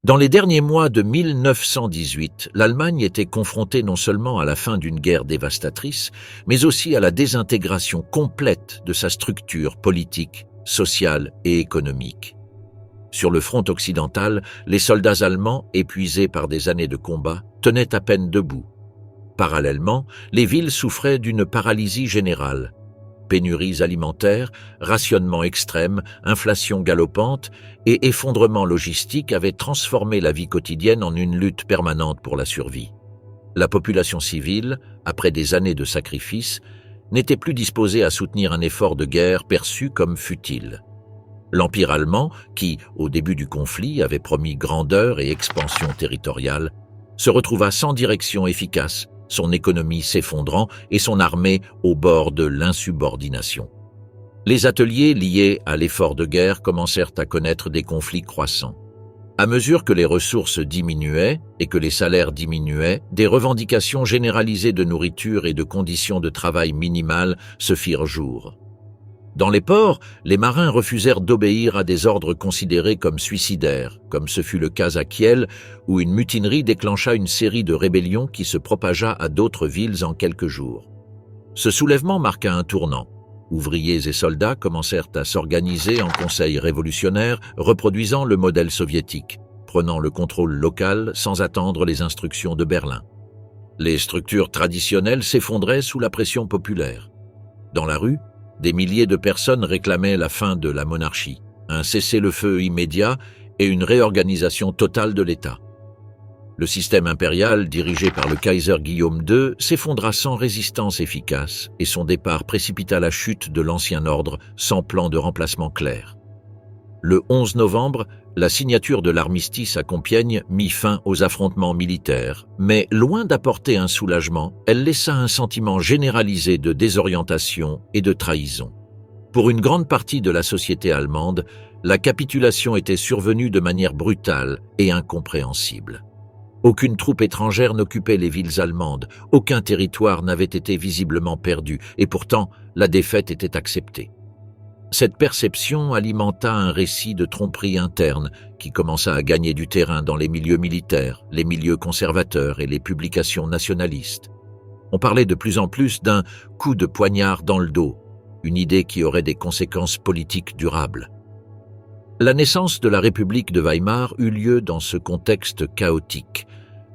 Dans les derniers mois de 1918, l'Allemagne était confrontée non seulement à la fin d'une guerre dévastatrice, mais aussi à la désintégration complète de sa structure politique, sociale et économique. Sur le front occidental, les soldats allemands, épuisés par des années de combat, tenaient à peine debout. Parallèlement, les villes souffraient d'une paralysie générale. Pénuries alimentaires, rationnement extrême, inflation galopante et effondrement logistique avaient transformé la vie quotidienne en une lutte permanente pour la survie. La population civile, après des années de sacrifices, n'était plus disposée à soutenir un effort de guerre perçu comme futile. L'Empire allemand, qui, au début du conflit, avait promis grandeur et expansion territoriale, se retrouva sans direction efficace, son économie s'effondrant et son armée au bord de l'insubordination. Les ateliers liés à l'effort de guerre commencèrent à connaître des conflits croissants. À mesure que les ressources diminuaient et que les salaires diminuaient, des revendications généralisées de nourriture et de conditions de travail minimales se firent jour. Dans les ports, les marins refusèrent d'obéir à des ordres considérés comme suicidaires, comme ce fut le cas à Kiel, où une mutinerie déclencha une série de rébellions qui se propagea à d'autres villes en quelques jours. Ce soulèvement marqua un tournant. Ouvriers et soldats commencèrent à s'organiser en conseils révolutionnaires, reproduisant le modèle soviétique, prenant le contrôle local sans attendre les instructions de Berlin. Les structures traditionnelles s'effondraient sous la pression populaire. Dans la rue, des milliers de personnes réclamaient la fin de la monarchie, un cessez-le-feu immédiat et une réorganisation totale de l'État. Le système impérial, dirigé par le Kaiser Guillaume II, s'effondra sans résistance efficace et son départ précipita la chute de l'ancien ordre sans plan de remplacement clair. Le 11 novembre, la signature de l'armistice à Compiègne mit fin aux affrontements militaires, mais loin d'apporter un soulagement, elle laissa un sentiment généralisé de désorientation et de trahison. Pour une grande partie de la société allemande, la capitulation était survenue de manière brutale et incompréhensible. Aucune troupe étrangère n'occupait les villes allemandes, aucun territoire n'avait été visiblement perdu, et pourtant la défaite était acceptée. Cette perception alimenta un récit de tromperie interne qui commença à gagner du terrain dans les milieux militaires, les milieux conservateurs et les publications nationalistes. On parlait de plus en plus d'un coup de poignard dans le dos, une idée qui aurait des conséquences politiques durables. La naissance de la République de Weimar eut lieu dans ce contexte chaotique.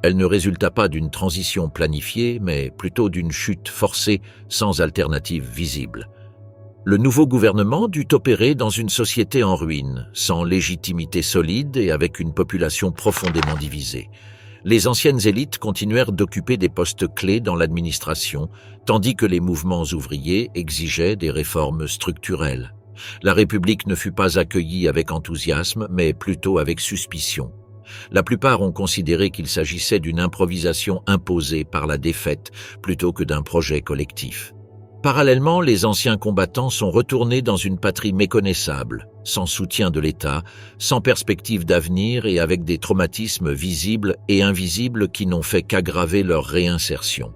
Elle ne résulta pas d'une transition planifiée, mais plutôt d'une chute forcée sans alternative visible. Le nouveau gouvernement dut opérer dans une société en ruine, sans légitimité solide et avec une population profondément divisée. Les anciennes élites continuèrent d'occuper des postes clés dans l'administration, tandis que les mouvements ouvriers exigeaient des réformes structurelles. La République ne fut pas accueillie avec enthousiasme, mais plutôt avec suspicion. La plupart ont considéré qu'il s'agissait d'une improvisation imposée par la défaite, plutôt que d'un projet collectif. Parallèlement, les anciens combattants sont retournés dans une patrie méconnaissable, sans soutien de l'État, sans perspective d'avenir et avec des traumatismes visibles et invisibles qui n'ont fait qu'aggraver leur réinsertion.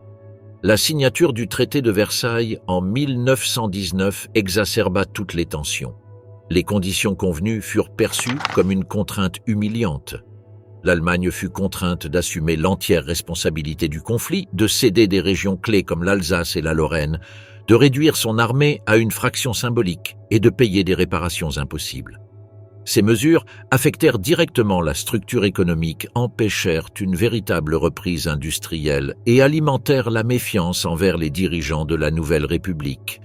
La signature du traité de Versailles en 1919 exacerba toutes les tensions. Les conditions convenues furent perçues comme une contrainte humiliante. L'Allemagne fut contrainte d'assumer l'entière responsabilité du conflit, de céder des régions clés comme l'Alsace et la Lorraine, de réduire son armée à une fraction symbolique et de payer des réparations impossibles. Ces mesures affectèrent directement la structure économique, empêchèrent une véritable reprise industrielle et alimentèrent la méfiance envers les dirigeants de la nouvelle République.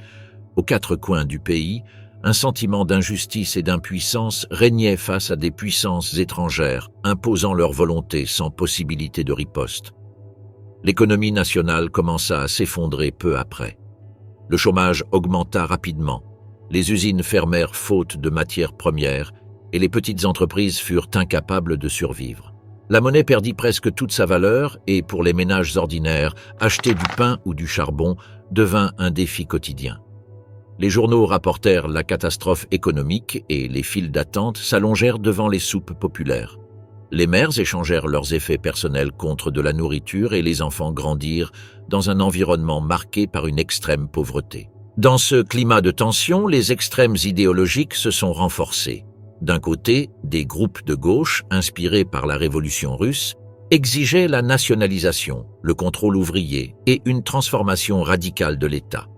Aux quatre coins du pays, un sentiment d'injustice et d'impuissance régnait face à des puissances étrangères, imposant leur volonté sans possibilité de riposte. L'économie nationale commença à s'effondrer peu après. Le chômage augmenta rapidement. Les usines fermèrent faute de matières premières et les petites entreprises furent incapables de survivre. La monnaie perdit presque toute sa valeur et, pour les ménages ordinaires, acheter du pain ou du charbon devint un défi quotidien. Les journaux rapportèrent la catastrophe économique et les files d'attente s'allongèrent devant les soupes populaires. Les mères échangèrent leurs effets personnels contre de la nourriture et les enfants grandirent dans un environnement marqué par une extrême pauvreté. Dans ce climat de tension, les extrêmes idéologiques se sont renforcés. D'un côté, des groupes de gauche, inspirés par la révolution russe, exigeaient la nationalisation, le contrôle ouvrier et une transformation radicale de l'État.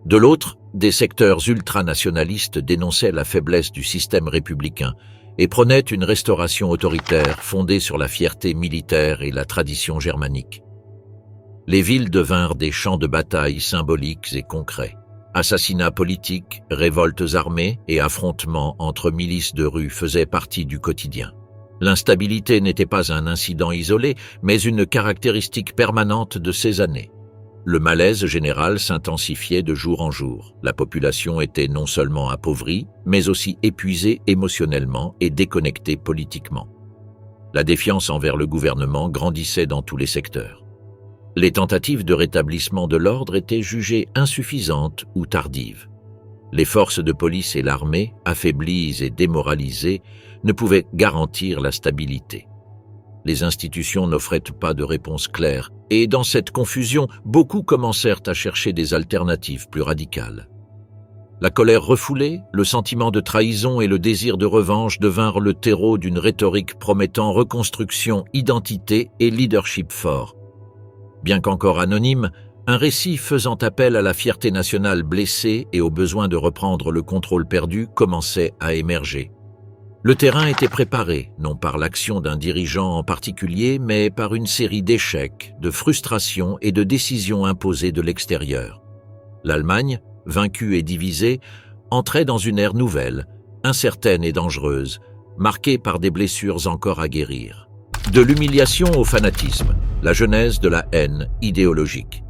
De l'autre, des secteurs ultranationalistes dénonçaient la faiblesse du système républicain et prônaient une restauration autoritaire fondée sur la fierté militaire et la tradition germanique. Les villes devinrent des champs de bataille symboliques et concrets. Assassinats politiques, révoltes armées et affrontements entre milices de rue faisaient partie du quotidien. L'instabilité n'était pas un incident isolé, mais une caractéristique permanente de ces années. Le malaise général s'intensifiait de jour en jour. La population était non seulement appauvrie, mais aussi épuisée émotionnellement et déconnectée politiquement. La défiance envers le gouvernement grandissait dans tous les secteurs. Les tentatives de rétablissement de l'ordre étaient jugées insuffisantes ou tardives. Les forces de police et l'armée, affaiblies et démoralisées, ne pouvaient garantir la stabilité. Les institutions n'offraient pas de réponse claire, et dans cette confusion, beaucoup commencèrent à chercher des alternatives plus radicales. La colère refoulée, le sentiment de trahison et le désir de revanche devinrent le terreau d'une rhétorique promettant reconstruction, identité et leadership fort. Bien qu'encore anonyme, un récit faisant appel à la fierté nationale blessée et au besoin de reprendre le contrôle perdu commençait à émerger. Le terrain était préparé, non par l'action d'un dirigeant en particulier, mais par une série d'échecs, de frustrations et de décisions imposées de l'extérieur. L'Allemagne, vaincue et divisée, entrait dans une ère nouvelle, incertaine et dangereuse, marquée par des blessures encore à guérir. De l'humiliation au fanatisme, la genèse de la haine idéologique.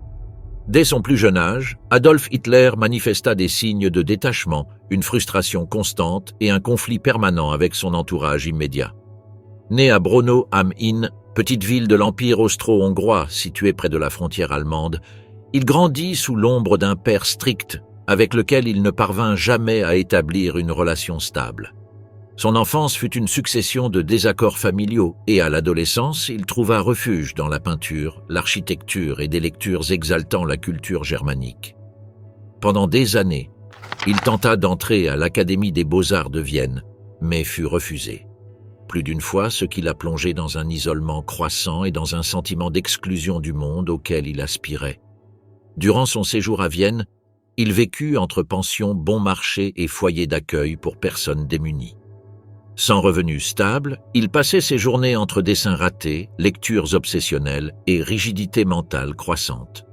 Dès son plus jeune âge, Adolf Hitler manifesta des signes de détachement, une frustration constante et un conflit permanent avec son entourage immédiat. Né à Braunau am Inn, petite ville de l'Empire austro-hongrois située près de la frontière allemande, il grandit sous l'ombre d'un père strict avec lequel il ne parvint jamais à établir une relation stable. Son enfance fut une succession de désaccords familiaux et à l'adolescence, il trouva refuge dans la peinture, l'architecture et des lectures exaltant la culture germanique. Pendant des années, il tenta d'entrer à l'Académie des Beaux-Arts de Vienne, mais fut refusé. Plus d'une fois, ce qui l'a plongé dans un isolement croissant et dans un sentiment d'exclusion du monde auquel il aspirait. Durant son séjour à Vienne, il vécut entre pensions bon marché et foyers d'accueil pour personnes démunies. Sans revenu stable, il passait ses journées entre dessins ratés, lectures obsessionnelles et rigidité mentale croissante.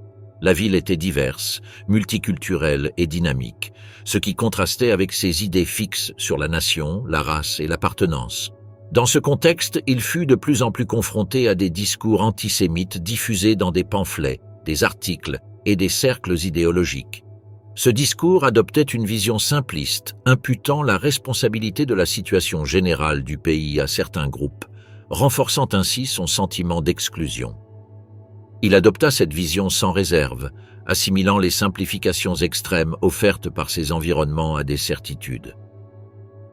La ville était diverse, multiculturelle et dynamique, ce qui contrastait avec ses idées fixes sur la nation, la race et l'appartenance. Dans ce contexte, il fut de plus en plus confronté à des discours antisémites diffusés dans des pamphlets, des articles et des cercles idéologiques. Ce discours adoptait une vision simpliste, imputant la responsabilité de la situation générale du pays à certains groupes, renforçant ainsi son sentiment d'exclusion. Il adopta cette vision sans réserve, assimilant les simplifications extrêmes offertes par ces environnements à des certitudes.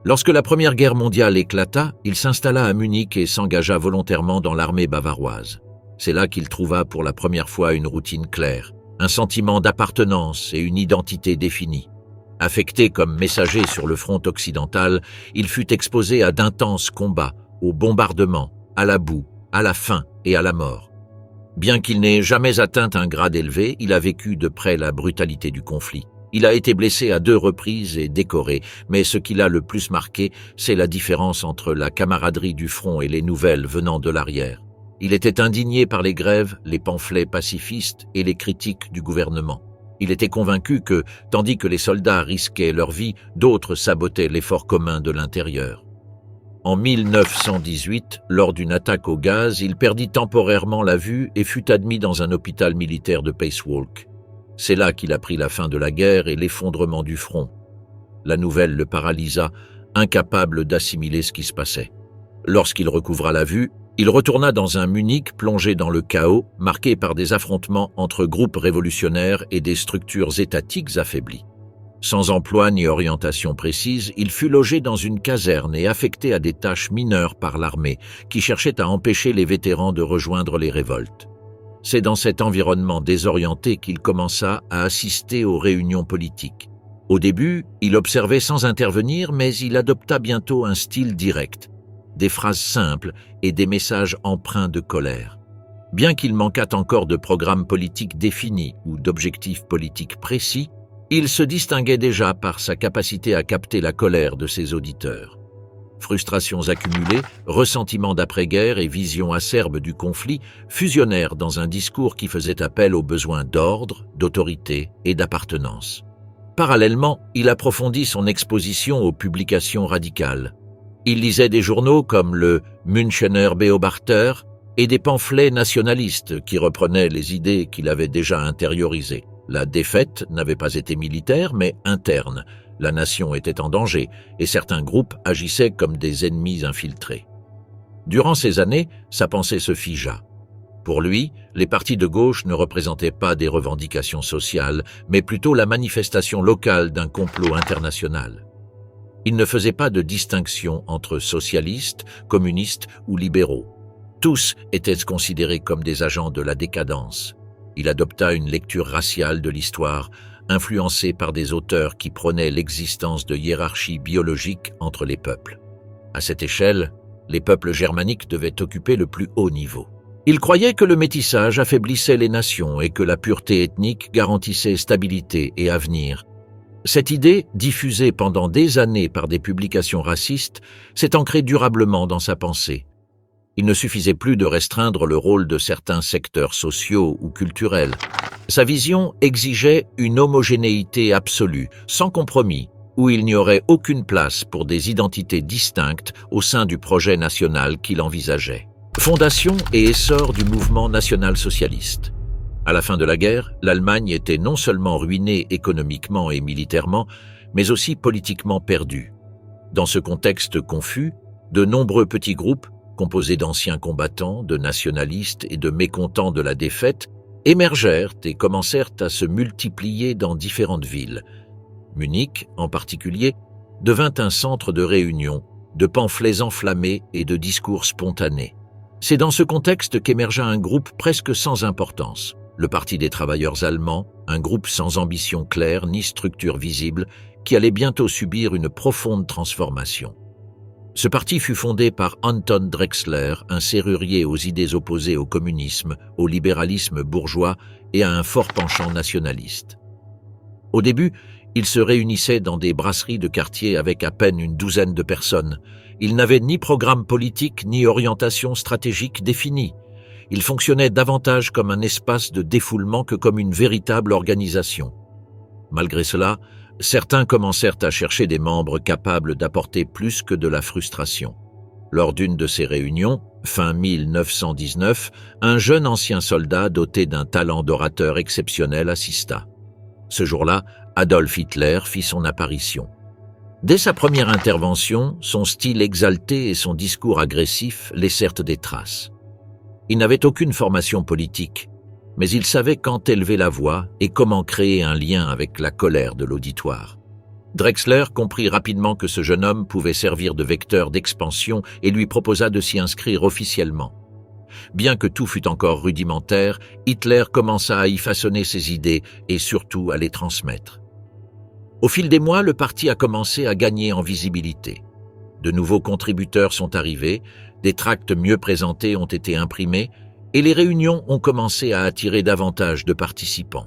Lorsque la Première Guerre mondiale éclata, il s'installa à Munich et s'engagea volontairement dans l'armée bavaroise. C'est là qu'il trouva pour la première fois une routine claire, un sentiment d'appartenance et une identité définie. Affecté comme messager sur le front occidental, il fut exposé à d'intenses combats, aux bombardements, à la boue, à la faim et à la mort. Bien qu'il n'ait jamais atteint un grade élevé, il a vécu de près la brutalité du conflit. Il a été blessé à 2 reprises et décoré, mais ce qui l'a le plus marqué, c'est la différence entre la camaraderie du front et les nouvelles venant de l'arrière. Il était indigné par les grèves, les pamphlets pacifistes et les critiques du gouvernement. Il était convaincu que, tandis que les soldats risquaient leur vie, d'autres sabotaient l'effort commun de l'intérieur. En 1918, lors d'une attaque au gaz, il perdit temporairement la vue et fut admis dans un hôpital militaire de Pacewalk. C'est là qu'il apprit la fin de la guerre et l'effondrement du front. La nouvelle le paralysa, incapable d'assimiler ce qui se passait. Lorsqu'il recouvra la vue, il retourna dans un Munich plongé dans le chaos, marqué par des affrontements entre groupes révolutionnaires et des structures étatiques affaiblies. Sans emploi ni orientation précise, il fut logé dans une caserne et affecté à des tâches mineures par l'armée, qui cherchait à empêcher les vétérans de rejoindre les révoltes. C'est dans cet environnement désorienté qu'il commença à assister aux réunions politiques. Au début, il observait sans intervenir, mais il adopta bientôt un style direct, des phrases simples et des messages empreints de colère. Bien qu'il manquât encore de programme politique défini ou d'objectifs politiques précis, il se distinguait déjà par sa capacité à capter la colère de ses auditeurs. Frustrations accumulées, ressentiments d'après-guerre et vision acerbe du conflit fusionnèrent dans un discours qui faisait appel aux besoins d'ordre, d'autorité et d'appartenance. Parallèlement, il approfondit son exposition aux publications radicales. Il lisait des journaux comme le Münchener Beobachter et des pamphlets nationalistes qui reprenaient les idées qu'il avait déjà intériorisées. La défaite n'avait pas été militaire, mais interne. La nation était en danger et certains groupes agissaient comme des ennemis infiltrés. Durant ces années, sa pensée se figea. Pour lui, les partis de gauche ne représentaient pas des revendications sociales, mais plutôt la manifestation locale d'un complot international. Il ne faisait pas de distinction entre socialistes, communistes ou libéraux. Tous étaient considérés comme des agents de la décadence. Il adopta une lecture raciale de l'histoire, influencée par des auteurs qui prônaient l'existence de hiérarchies biologiques entre les peuples. À cette échelle, les peuples germaniques devaient occuper le plus haut niveau. Il croyait que le métissage affaiblissait les nations et que la pureté ethnique garantissait stabilité et avenir. Cette idée, diffusée pendant des années par des publications racistes, s'est ancrée durablement dans sa pensée. Il ne suffisait plus de restreindre le rôle de certains secteurs sociaux ou culturels. Sa vision exigeait une homogénéité absolue, sans compromis, où il n'y aurait aucune place pour des identités distinctes au sein du projet national qu'il envisageait. Fondation et essor du mouvement national-socialiste. À la fin de la guerre, l'Allemagne était non seulement ruinée économiquement et militairement, mais aussi politiquement perdue. Dans ce contexte confus, de nombreux petits groupes, composés d'anciens combattants, de nationalistes et de mécontents de la défaite, émergèrent et commencèrent à se multiplier dans différentes villes. Munich, en particulier, devint un centre de réunion, de pamphlets enflammés et de discours spontanés. C'est dans ce contexte qu'émergea un groupe presque sans importance, le Parti des travailleurs allemands, un groupe sans ambition claire ni structure visible, qui allait bientôt subir une profonde transformation. Ce parti fut fondé par Anton Drexler, un serrurier aux idées opposées au communisme, au libéralisme bourgeois et à un fort penchant nationaliste. Au début, il se réunissait dans des brasseries de quartier avec à peine une douzaine de personnes. Il n'avait ni programme politique ni orientation stratégique définie. Il fonctionnait davantage comme un espace de défoulement que comme une véritable organisation. Malgré cela, certains commencèrent à chercher des membres capables d'apporter plus que de la frustration. Lors d'une de ces réunions, fin 1919, un jeune ancien soldat doté d'un talent d'orateur exceptionnel assista. Ce jour-là, Adolf Hitler fit son apparition. Dès sa première intervention, son style exalté et son discours agressif laissèrent des traces. Il n'avait aucune formation politique, mais il savait quand élever la voix et comment créer un lien avec la colère de l'auditoire. Drexler comprit rapidement que ce jeune homme pouvait servir de vecteur d'expansion et lui proposa de s'y inscrire officiellement. Bien que tout fût encore rudimentaire, Hitler commença à y façonner ses idées et surtout à les transmettre. Au fil des mois, le parti a commencé à gagner en visibilité. De nouveaux contributeurs sont arrivés, des tracts mieux présentés ont été imprimés et les réunions ont commencé à attirer davantage de participants.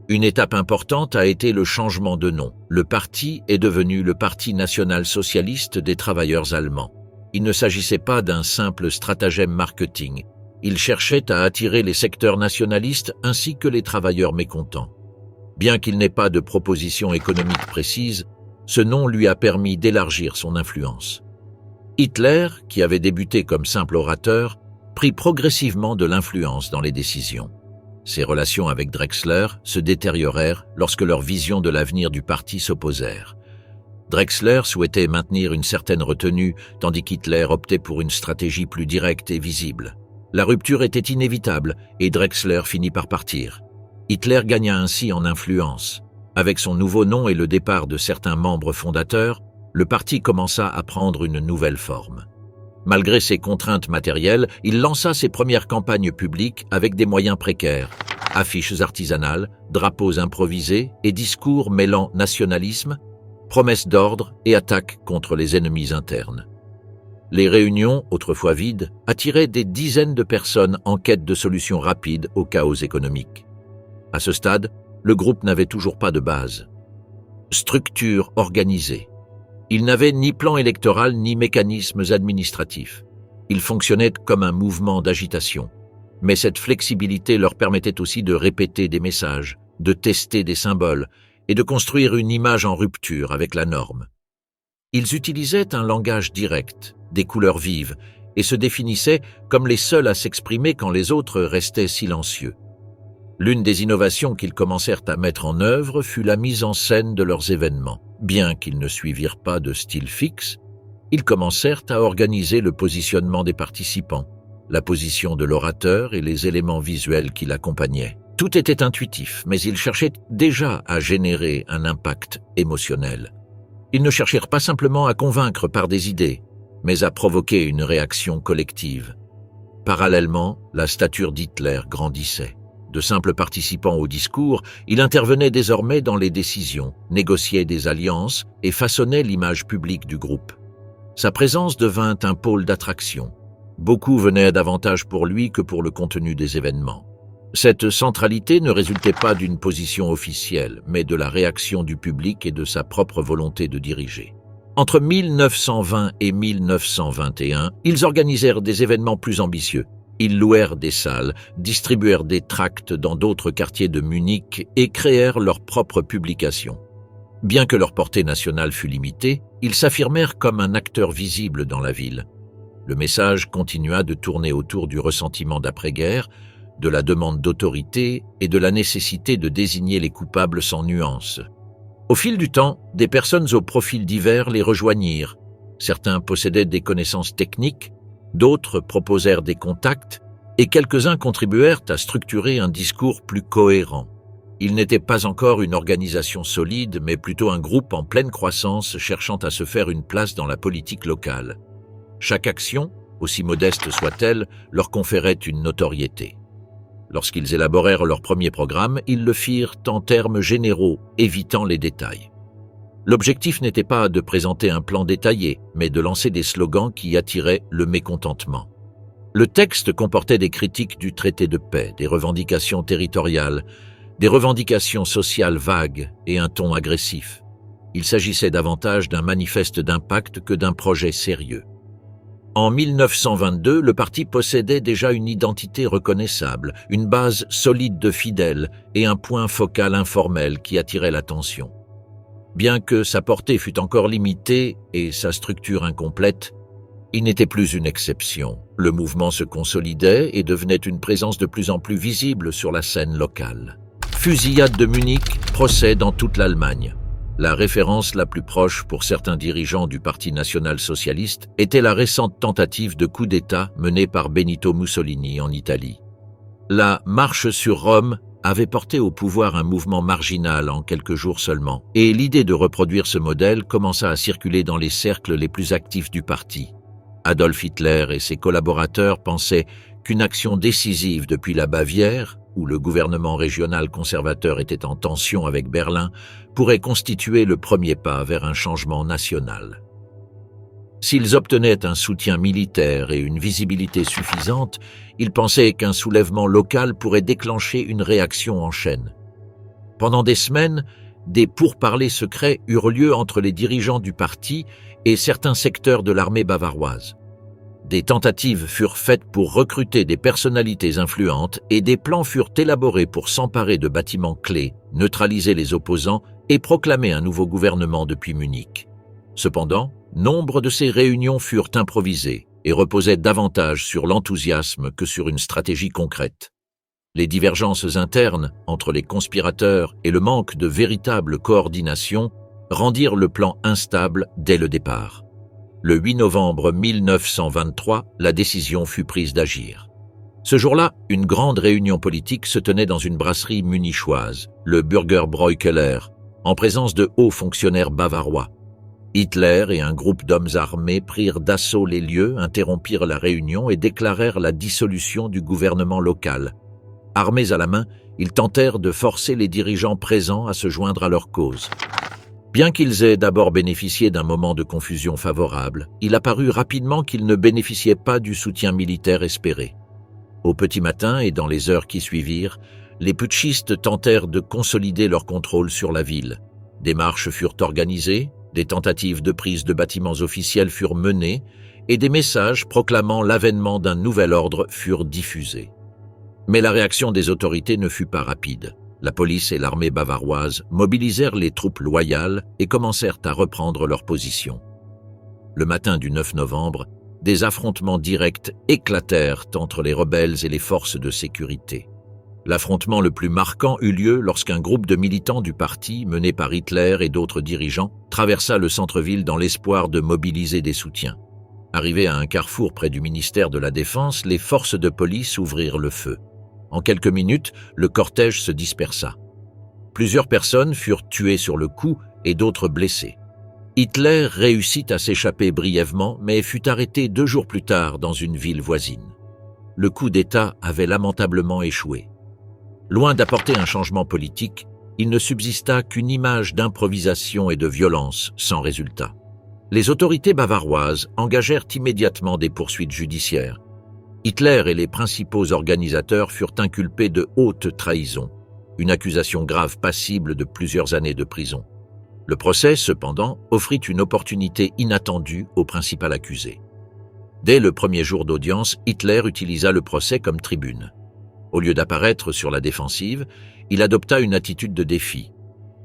Une étape importante a été le changement de nom. Le parti est devenu le Parti national-socialiste des travailleurs allemands. Il ne s'agissait pas d'un simple stratagème marketing. Il cherchait à attirer les secteurs nationalistes ainsi que les travailleurs mécontents. Bien qu'il n'ait pas de proposition économique précise, ce nom lui a permis d'élargir son influence. Hitler, qui avait débuté comme simple orateur, prit progressivement de l'influence dans les décisions. Ses relations avec Drexler se détériorèrent lorsque leurs visions de l'avenir du parti s'opposèrent. Drexler souhaitait maintenir une certaine retenue, tandis qu'Hitler optait pour une stratégie plus directe et visible. La rupture était inévitable et Drexler finit par partir. Hitler gagna ainsi en influence. Avec son nouveau nom et le départ de certains membres fondateurs, le parti commença à prendre une nouvelle forme. Malgré ses contraintes matérielles, il lança ses premières campagnes publiques avec des moyens précaires. Affiches artisanales, drapeaux improvisés et discours mêlant nationalisme, promesses d'ordre et attaques contre les ennemis internes. Les réunions, autrefois vides, attiraient des dizaines de personnes en quête de solutions rapides au chaos économique. À ce stade, le groupe n'avait toujours pas de base. Structure organisée. Il n'avait ni plan électoral ni mécanismes administratifs. Il fonctionnait comme un mouvement d'agitation. Mais cette flexibilité leur permettait aussi de répéter des messages, de tester des symboles et de construire une image en rupture avec la norme. Ils utilisaient un langage direct, des couleurs vives, et se définissaient comme les seuls à s'exprimer quand les autres restaient silencieux. L'une des innovations qu'ils commencèrent à mettre en œuvre fut la mise en scène de leurs événements. Bien qu'ils ne suivirent pas de style fixe, ils commencèrent à organiser le positionnement des participants, la position de l'orateur et les éléments visuels qui l'accompagnaient. Tout était intuitif, mais ils cherchaient déjà à générer un impact émotionnel. Ils ne cherchèrent pas simplement à convaincre par des idées, mais à provoquer une réaction collective. Parallèlement, la stature d'Hitler grandissait. De simples participants au discours, il intervenait désormais dans les décisions, négociait des alliances et façonnait l'image publique du groupe. Sa présence devint un pôle d'attraction. Beaucoup venaient davantage pour lui que pour le contenu des événements. Cette centralité ne résultait pas d'une position officielle, mais de la réaction du public et de sa propre volonté de diriger. Entre 1920 et 1921, ils organisèrent des événements plus ambitieux. Ils louèrent des salles, distribuèrent des tracts dans d'autres quartiers de Munich et créèrent leurs propres publications. Bien que leur portée nationale fût limitée, ils s'affirmèrent comme un acteur visible dans la ville. Le message continua de tourner autour du ressentiment d'après-guerre, de la demande d'autorité et de la nécessité de désigner les coupables sans nuance. Au fil du temps, des personnes aux profils divers les rejoignirent. Certains possédaient des connaissances techniques, d'autres proposèrent des contacts, et quelques-uns contribuèrent à structurer un discours plus cohérent. Ils n'étaient pas encore une organisation solide, mais plutôt un groupe en pleine croissance cherchant à se faire une place dans la politique locale. Chaque action, aussi modeste soit-elle, leur conférait une notoriété. Lorsqu'ils élaborèrent leur premier programme, ils le firent en termes généraux, évitant les détails. L'objectif n'était pas de présenter un plan détaillé, mais de lancer des slogans qui attiraient le mécontentement. Le texte comportait des critiques du traité de paix, des revendications territoriales, des revendications sociales vagues et un ton agressif. Il s'agissait davantage d'un manifeste d'impact que d'un projet sérieux. En 1922, le parti possédait déjà une identité reconnaissable, une base solide de fidèles et un point focal informel qui attirait l'attention. Bien que sa portée fût encore limitée et sa structure incomplète, il n'était plus une exception. Le mouvement se consolidait et devenait une présence de plus en plus visible sur la scène locale. Fusillade de Munich, procès dans toute l'Allemagne. La référence la plus proche pour certains dirigeants du Parti national-socialiste était la récente tentative de coup d'État menée par Benito Mussolini en Italie. La marche sur Rome avait porté au pouvoir un mouvement marginal en quelques jours seulement, et l'idée de reproduire ce modèle commença à circuler dans les cercles les plus actifs du parti. Adolf Hitler et ses collaborateurs pensaient qu'une action décisive depuis la Bavière, où le gouvernement régional conservateur était en tension avec Berlin, pourrait constituer le premier pas vers un changement national. S'ils obtenaient un soutien militaire et une visibilité suffisante, ils pensaient qu'un soulèvement local pourrait déclencher une réaction en chaîne. Pendant des semaines, des pourparlers secrets eurent lieu entre les dirigeants du parti et certains secteurs de l'armée bavaroise. Des tentatives furent faites pour recruter des personnalités influentes et des plans furent élaborés pour s'emparer de bâtiments clés, neutraliser les opposants et proclamer un nouveau gouvernement depuis Munich. Cependant, nombre de ces réunions furent improvisées et reposaient davantage sur l'enthousiasme que sur une stratégie concrète. Les divergences internes entre les conspirateurs et le manque de véritable coordination rendirent le plan instable dès le départ. Le 8 novembre 1923, la décision fut prise d'agir. Ce jour-là, une grande réunion politique se tenait dans une brasserie munichoise, le Bürgerbräu Keller, en présence de hauts fonctionnaires bavarois. Hitler et un groupe d'hommes armés prirent d'assaut les lieux, interrompirent la réunion et déclarèrent la dissolution du gouvernement local. Armés à la main, ils tentèrent de forcer les dirigeants présents à se joindre à leur cause. Bien qu'ils aient d'abord bénéficié d'un moment de confusion favorable, il apparut rapidement qu'ils ne bénéficiaient pas du soutien militaire espéré. Au petit matin et dans les heures qui suivirent, les putschistes tentèrent de consolider leur contrôle sur la ville. Des marches furent organisées, des tentatives de prise de bâtiments officiels furent menées et des messages proclamant l'avènement d'un nouvel ordre furent diffusés. Mais la réaction des autorités ne fut pas rapide. La police et l'armée bavaroise mobilisèrent les troupes loyales et commencèrent à reprendre leur position. Le matin du 9 novembre, des affrontements directs éclatèrent entre les rebelles et les forces de sécurité. L'affrontement le plus marquant eut lieu lorsqu'un groupe de militants du parti, mené par Hitler et d'autres dirigeants, traversa le centre-ville dans l'espoir de mobiliser des soutiens. Arrivés à un carrefour près du ministère de la Défense, les forces de police ouvrirent le feu. En quelques minutes, le cortège se dispersa. Plusieurs personnes furent tuées sur le coup et d'autres blessées. Hitler réussit à s'échapper brièvement, mais fut arrêté 2 jours plus tard dans une ville voisine. Le coup d'État avait lamentablement échoué. Loin d'apporter un changement politique, il ne subsista qu'une image d'improvisation et de violence sans résultat. Les autorités bavaroises engagèrent immédiatement des poursuites judiciaires. Hitler et les principaux organisateurs furent inculpés de haute trahison, une accusation grave passible de plusieurs années de prison. Le procès, cependant, offrit une opportunité inattendue au principal accusé. Dès le premier jour d'audience, Hitler utilisa le procès comme tribune. Au lieu d'apparaître sur la défensive, il adopta une attitude de défi.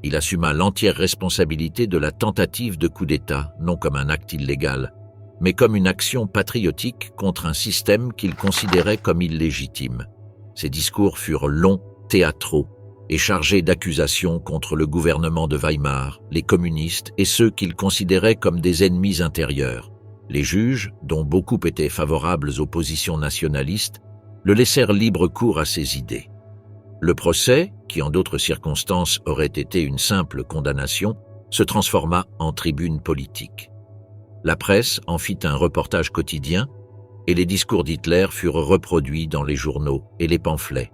Il assuma l'entière responsabilité de la tentative de coup d'État, non comme un acte illégal, mais comme une action patriotique contre un système qu'il considérait comme illégitime. Ses discours furent longs, théâtraux et chargés d'accusations contre le gouvernement de Weimar, les communistes et ceux qu'il considérait comme des ennemis intérieurs. Les juges, dont beaucoup étaient favorables aux positions nationalistes, le laissèrent libre cours à ses idées. Le procès, qui en d'autres circonstances aurait été une simple condamnation, se transforma en tribune politique. La presse en fit un reportage quotidien et les discours d'Hitler furent reproduits dans les journaux et les pamphlets.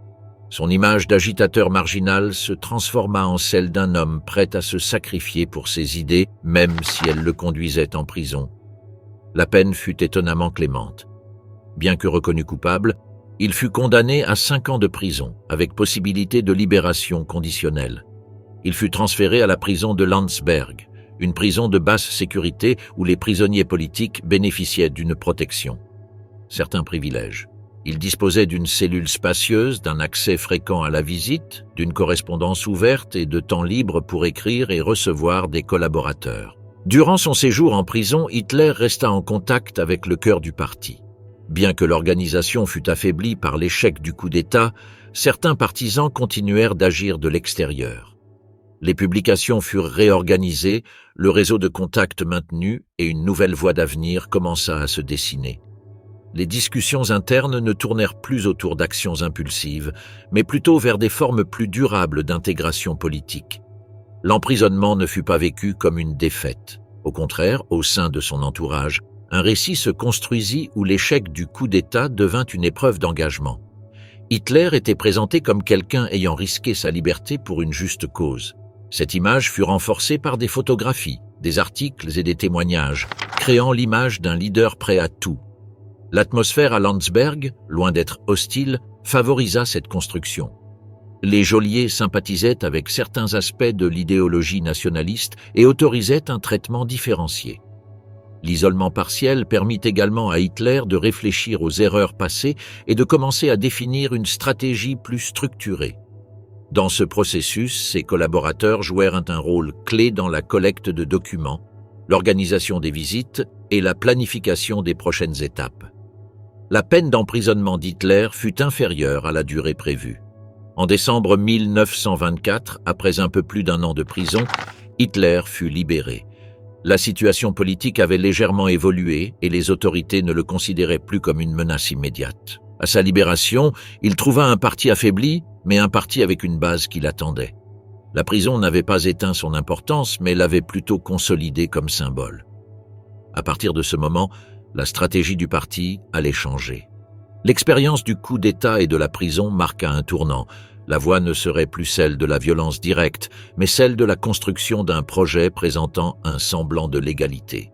Son image d'agitateur marginal se transforma en celle d'un homme prêt à se sacrifier pour ses idées, même si elles le conduisaient en prison. La peine fut étonnamment clémente. Bien que reconnu coupable, il fut condamné à 5 ans de prison, avec possibilité de libération conditionnelle. Il fut transféré à la prison de Landsberg, une prison de basse sécurité où les prisonniers politiques bénéficiaient d'une protection. Certains privilèges. Il disposait d'une cellule spacieuse, d'un accès fréquent à la visite, d'une correspondance ouverte et de temps libre pour écrire et recevoir des collaborateurs. Durant son séjour en prison, Hitler resta en contact avec le cœur du parti. Bien que l'organisation fût affaiblie par l'échec du coup d'État, certains partisans continuèrent d'agir de l'extérieur. Les publications furent réorganisées, le réseau de contacts maintenu et une nouvelle voie d'avenir commença à se dessiner. Les discussions internes ne tournèrent plus autour d'actions impulsives, mais plutôt vers des formes plus durables d'intégration politique. L'emprisonnement ne fut pas vécu comme une défaite. Au contraire, au sein de son entourage, un récit se construisit où l'échec du coup d'État devint une épreuve d'engagement. Hitler était présenté comme quelqu'un ayant risqué sa liberté pour une juste cause. Cette image fut renforcée par des photographies, des articles et des témoignages, créant l'image d'un leader prêt à tout. L'atmosphère à Landsberg, loin d'être hostile, favorisa cette construction. Les geôliers sympathisaient avec certains aspects de l'idéologie nationaliste et autorisaient un traitement différencié. L'isolement partiel permit également à Hitler de réfléchir aux erreurs passées et de commencer à définir une stratégie plus structurée. Dans ce processus, ses collaborateurs jouèrent un rôle clé dans la collecte de documents, l'organisation des visites et la planification des prochaines étapes. La peine d'emprisonnement d'Hitler fut inférieure à la durée prévue. En décembre 1924, après un peu plus d'1 an de prison, Hitler fut libéré. La situation politique avait légèrement évolué et les autorités ne le considéraient plus comme une menace immédiate. À sa libération, il trouva un parti affaibli, mais un parti avec une base qui l'attendait. La prison n'avait pas éteint son importance, mais l'avait plutôt consolidée comme symbole. À partir de ce moment, la stratégie du parti allait changer. L'expérience du coup d'État et de la prison marqua un tournant. La voie ne serait plus celle de la violence directe, mais celle de la construction d'un projet présentant un semblant de légalité.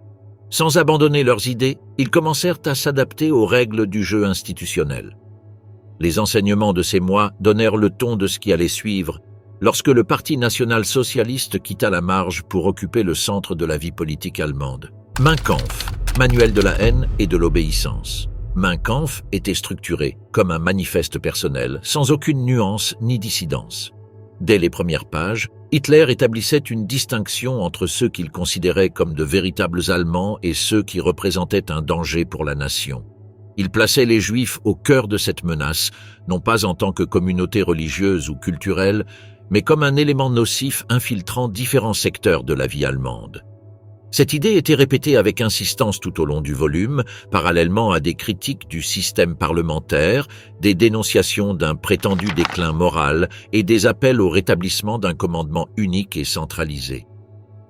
Sans abandonner leurs idées, ils commencèrent à s'adapter aux règles du jeu institutionnel. Les enseignements de ces mois donnèrent le ton de ce qui allait suivre, lorsque le Parti national-socialiste quitta la marge pour occuper le centre de la vie politique allemande. Mein Kampf, manuel de la haine et de l'obéissance. Mein Kampf était structuré comme un manifeste personnel, sans aucune nuance ni dissidence. Dès les premières pages, Hitler établissait une distinction entre ceux qu'il considérait comme de véritables Allemands et ceux qui représentaient un danger pour la nation. Il plaçait les Juifs au cœur de cette menace, non pas en tant que communauté religieuse ou culturelle, mais comme un élément nocif infiltrant différents secteurs de la vie allemande. Cette idée était répétée avec insistance tout au long du volume, parallèlement à des critiques du système parlementaire, des dénonciations d'un prétendu déclin moral et des appels au rétablissement d'un commandement unique et centralisé.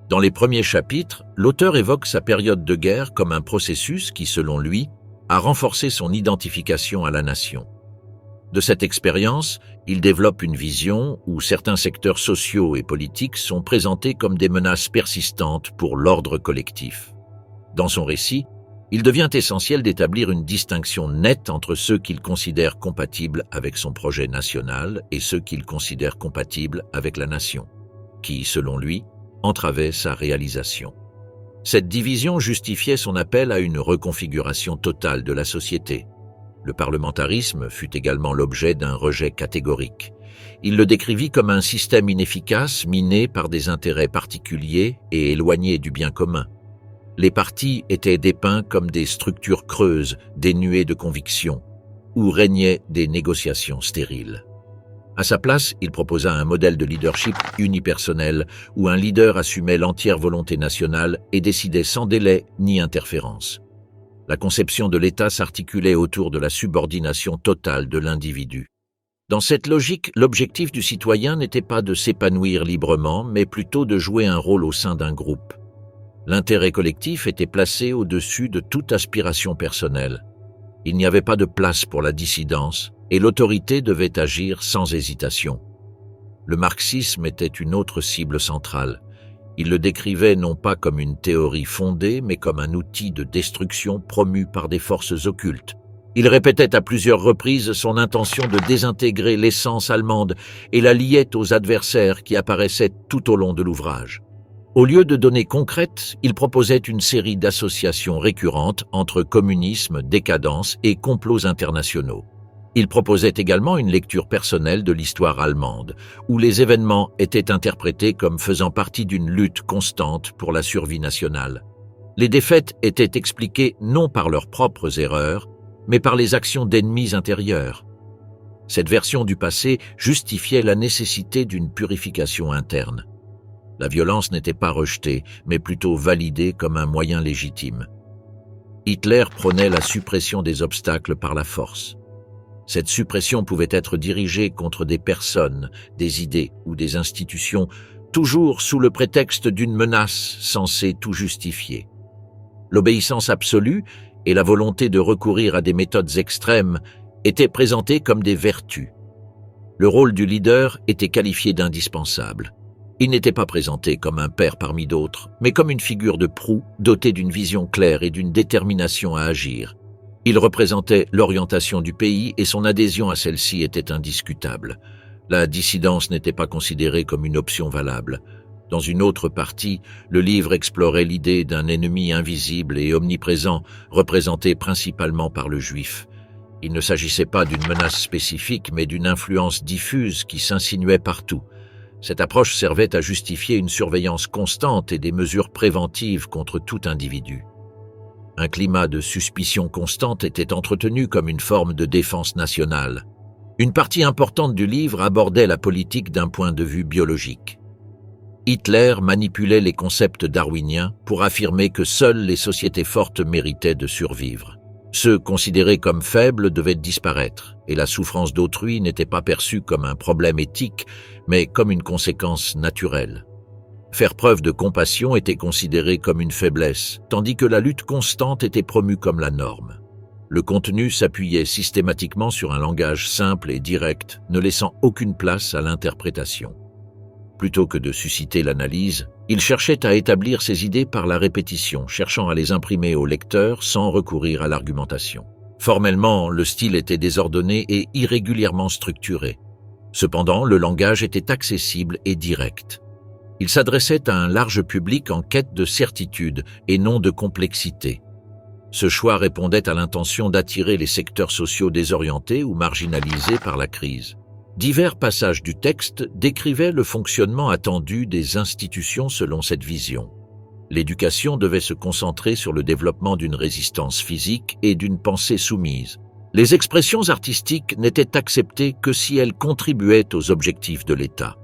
Dans les premiers chapitres, l'auteur évoque sa période de guerre comme un processus qui, selon lui, a renforcé son identification à la nation. De cette expérience, il développe une vision où certains secteurs sociaux et politiques sont présentés comme des menaces persistantes pour l'ordre collectif. Dans son récit, il devient essentiel d'établir une distinction nette entre ceux qu'il considère compatibles avec son projet national et ceux qu'il considère compatibles avec la nation, qui, selon lui, entravait sa réalisation. Cette division justifiait son appel à une reconfiguration totale de la société. Le parlementarisme fut également l'objet d'un rejet catégorique. Il le décrivit comme un système inefficace, miné par des intérêts particuliers et éloigné du bien commun. Les partis étaient dépeints comme des structures creuses, dénuées de conviction, où régnaient des négociations stériles. À sa place, il proposa un modèle de leadership unipersonnel, où un leader assumait l'entière volonté nationale et décidait sans délai ni interférence. La conception de l'État s'articulait autour de la subordination totale de l'individu. Dans cette logique, l'objectif du citoyen n'était pas de s'épanouir librement, mais plutôt de jouer un rôle au sein d'un groupe. L'intérêt collectif était placé au-dessus de toute aspiration personnelle. Il n'y avait pas de place pour la dissidence, et l'autorité devait agir sans hésitation. Le marxisme était une autre cible centrale. Il le décrivait non pas comme une théorie fondée, mais comme un outil de destruction promu par des forces occultes. Il répétait à plusieurs reprises son intention de désintégrer l'essence allemande et la liait aux adversaires qui apparaissaient tout au long de l'ouvrage. Au lieu de données concrètes, il proposait une série d'associations récurrentes entre communisme, décadence et complots internationaux. Il proposait également une lecture personnelle de l'histoire allemande, où les événements étaient interprétés comme faisant partie d'une lutte constante pour la survie nationale. Les défaites étaient expliquées non par leurs propres erreurs, mais par les actions d'ennemis intérieurs. Cette version du passé justifiait la nécessité d'une purification interne. La violence n'était pas rejetée, mais plutôt validée comme un moyen légitime. Hitler prônait la suppression des obstacles par la force. Cette suppression pouvait être dirigée contre des personnes, des idées ou des institutions, toujours sous le prétexte d'une menace censée tout justifier. L'obéissance absolue et la volonté de recourir à des méthodes extrêmes étaient présentées comme des vertus. Le rôle du leader était qualifié d'indispensable. Il n'était pas présenté comme un père parmi d'autres, mais comme une figure de proue dotée d'une vision claire et d'une détermination à agir. Il représentait l'orientation du pays et son adhésion à celle-ci était indiscutable. La dissidence n'était pas considérée comme une option valable. Dans une autre partie, le livre explorait l'idée d'un ennemi invisible et omniprésent, représenté principalement par le juif. Il ne s'agissait pas d'une menace spécifique, mais d'une influence diffuse qui s'insinuait partout. Cette approche servait à justifier une surveillance constante et des mesures préventives contre tout individu. Un climat de suspicion constante était entretenu comme une forme de défense nationale. Une partie importante du livre abordait la politique d'un point de vue biologique. Hitler manipulait les concepts darwiniens pour affirmer que seules les sociétés fortes méritaient de survivre. Ceux considérés comme faibles devaient disparaître, et la souffrance d'autrui n'était pas perçue comme un problème éthique, mais comme une conséquence naturelle. Faire preuve de compassion était considéré comme une faiblesse, tandis que la lutte constante était promue comme la norme. Le contenu s'appuyait systématiquement sur un langage simple et direct, ne laissant aucune place à l'interprétation. Plutôt que de susciter l'analyse, il cherchait à établir ses idées par la répétition, cherchant à les imprimer au lecteur sans recourir à l'argumentation. Formellement, le style était désordonné et irrégulièrement structuré. Cependant, le langage était accessible et direct. Il s'adressait à un large public en quête de certitude et non de complexité. Ce choix répondait à l'intention d'attirer les secteurs sociaux désorientés ou marginalisés par la crise. Divers passages du texte décrivaient le fonctionnement attendu des institutions selon cette vision. L'éducation devait se concentrer sur le développement d'une résistance physique et d'une pensée soumise. Les expressions artistiques n'étaient acceptées que si elles contribuaient aux objectifs de l'État.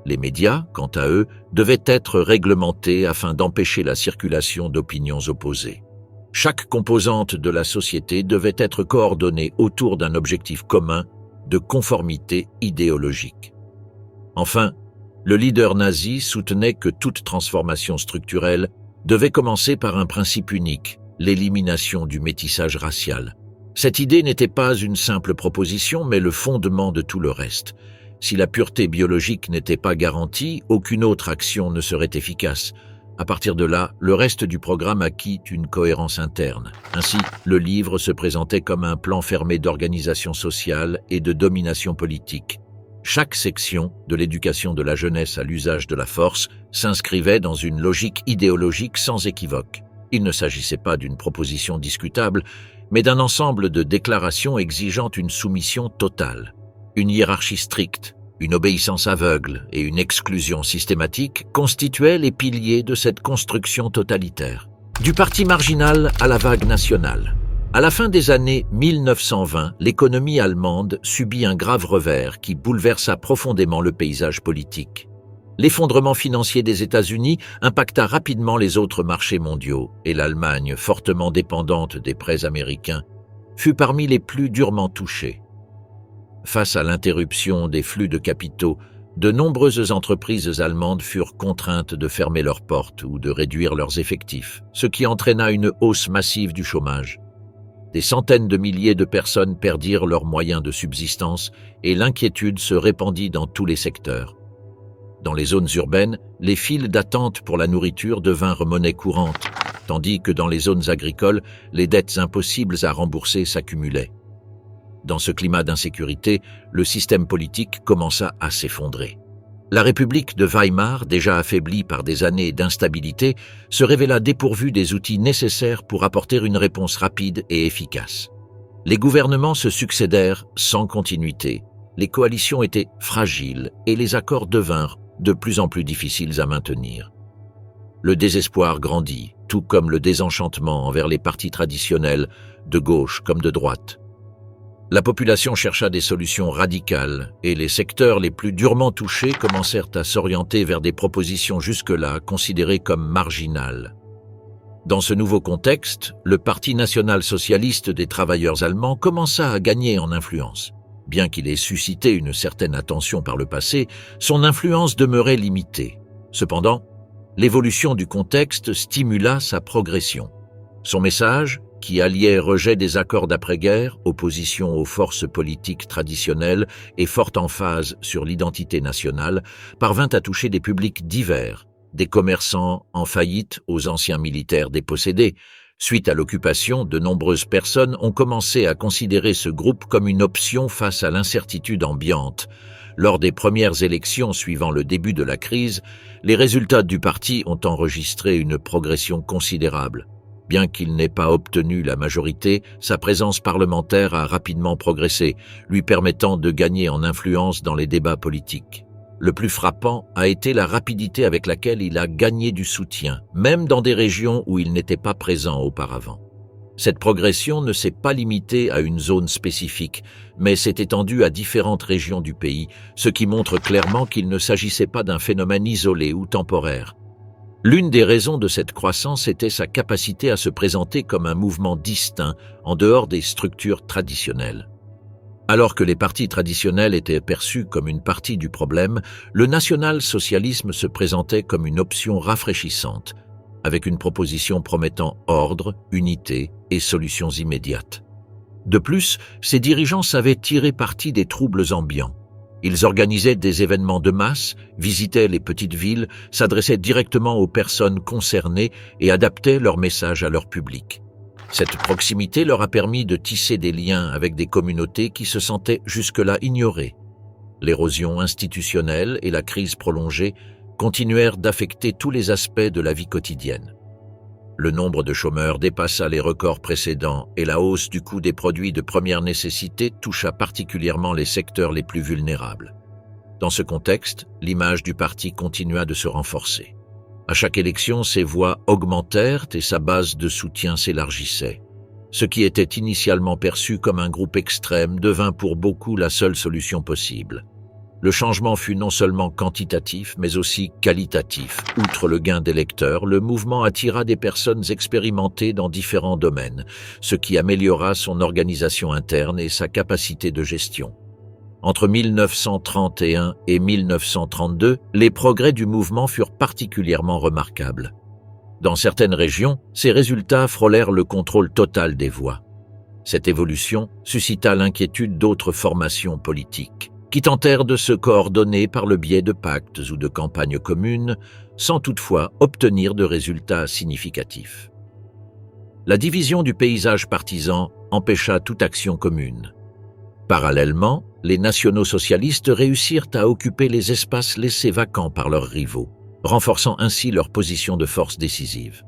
Les médias, quant à eux, devaient être réglementés afin d'empêcher la circulation d'opinions opposées. Chaque composante de la société devait être coordonnée autour d'un objectif commun de conformité idéologique. Enfin, le leader nazi soutenait que toute transformation structurelle devait commencer par un principe unique, l'élimination du métissage racial. Cette idée n'était pas une simple proposition, mais le fondement de tout le reste. Si la pureté biologique n'était pas garantie, aucune autre action ne serait efficace. À partir de là, le reste du programme acquit une cohérence interne. Ainsi, le livre se présentait comme un plan fermé d'organisation sociale et de domination politique. Chaque section, de l'éducation de la jeunesse à l'usage de la force, s'inscrivait dans une logique idéologique sans équivoque. Il ne s'agissait pas d'une proposition discutable, mais d'un ensemble de déclarations exigeant une soumission totale. Une hiérarchie stricte, une obéissance aveugle et une exclusion systématique constituaient les piliers de cette construction totalitaire. Du parti marginal à la vague nationale. À la fin des années 1920, l'économie allemande subit un grave revers qui bouleversa profondément le paysage politique. L'effondrement financier des États-Unis impacta rapidement les autres marchés mondiaux et l'Allemagne, fortement dépendante des prêts américains, fut parmi les plus durement touchées. Face à l'interruption des flux de capitaux, de nombreuses entreprises allemandes furent contraintes de fermer leurs portes ou de réduire leurs effectifs, ce qui entraîna une hausse massive du chômage. Des centaines de milliers de personnes perdirent leurs moyens de subsistance et l'inquiétude se répandit dans tous les secteurs. Dans les zones urbaines, les files d'attente pour la nourriture devinrent monnaie courante, tandis que dans les zones agricoles, les dettes impossibles à rembourser s'accumulaient. Dans ce climat d'insécurité, le système politique commença à s'effondrer. La République de Weimar, déjà affaiblie par des années d'instabilité, se révéla dépourvue des outils nécessaires pour apporter une réponse rapide et efficace. Les gouvernements se succédèrent sans continuité, les coalitions étaient fragiles et les accords devinrent de plus en plus difficiles à maintenir. Le désespoir grandit, tout comme le désenchantement envers les partis traditionnels, de gauche comme de droite. La population chercha des solutions radicales et les secteurs les plus durement touchés commencèrent à s'orienter vers des propositions jusque-là considérées comme marginales. Dans ce nouveau contexte, le Parti national-socialiste des travailleurs allemands commença à gagner en influence. Bien qu'il ait suscité une certaine attention par le passé, son influence demeurait limitée. Cependant, l'évolution du contexte stimula sa progression. Son message, qui alliait rejet des accords d'après-guerre, opposition aux forces politiques traditionnelles et forte emphase sur l'identité nationale, parvint à toucher des publics divers, des commerçants en faillite aux anciens militaires dépossédés. Suite à l'occupation, de nombreuses personnes ont commencé à considérer ce groupe comme une option face à l'incertitude ambiante. Lors des premières élections suivant le début de la crise, les résultats du parti ont enregistré une progression considérable. Bien qu'il n'ait pas obtenu la majorité, sa présence parlementaire a rapidement progressé, lui permettant de gagner en influence dans les débats politiques. Le plus frappant a été la rapidité avec laquelle il a gagné du soutien, même dans des régions où il n'était pas présent auparavant. Cette progression ne s'est pas limitée à une zone spécifique, mais s'est étendue à différentes régions du pays, ce qui montre clairement qu'il ne s'agissait pas d'un phénomène isolé ou temporaire. L'une des raisons de cette croissance était sa capacité à se présenter comme un mouvement distinct en dehors des structures traditionnelles. Alors que les partis traditionnels étaient perçus comme une partie du problème, le national-socialisme se présentait comme une option rafraîchissante, avec une proposition promettant ordre, unité et solutions immédiates. De plus, ses dirigeants savaient tirer parti des troubles ambiants. Ils organisaient des événements de masse, visitaient les petites villes, s'adressaient directement aux personnes concernées et adaptaient leurs messages à leur public. Cette proximité leur a permis de tisser des liens avec des communautés qui se sentaient jusque-là ignorées. L'érosion institutionnelle et la crise prolongée continuèrent d'affecter tous les aspects de la vie quotidienne. Le nombre de chômeurs dépassa les records précédents et la hausse du coût des produits de première nécessité toucha particulièrement les secteurs les plus vulnérables. Dans ce contexte, l'image du parti continua de se renforcer. À chaque élection, ses voix augmentèrent et sa base de soutien s'élargissait. Ce qui était initialement perçu comme un groupe extrême devint pour beaucoup la seule solution possible. Le changement fut non seulement quantitatif, mais aussi qualitatif. Outre le gain d'électeurs, le mouvement attira des personnes expérimentées dans différents domaines, ce qui améliora son organisation interne et sa capacité de gestion. Entre 1931 et 1932, les progrès du mouvement furent particulièrement remarquables. Dans certaines régions, ces résultats frôlèrent le contrôle total des voix. Cette évolution suscita l'inquiétude d'autres formations politiques, qui tentèrent de se coordonner par le biais de pactes ou de campagnes communes, sans toutefois obtenir de résultats significatifs. La division du paysage partisan empêcha toute action commune. Parallèlement, les nationaux-socialistes réussirent à occuper les espaces laissés vacants par leurs rivaux, renforçant ainsi leur position de force décisive.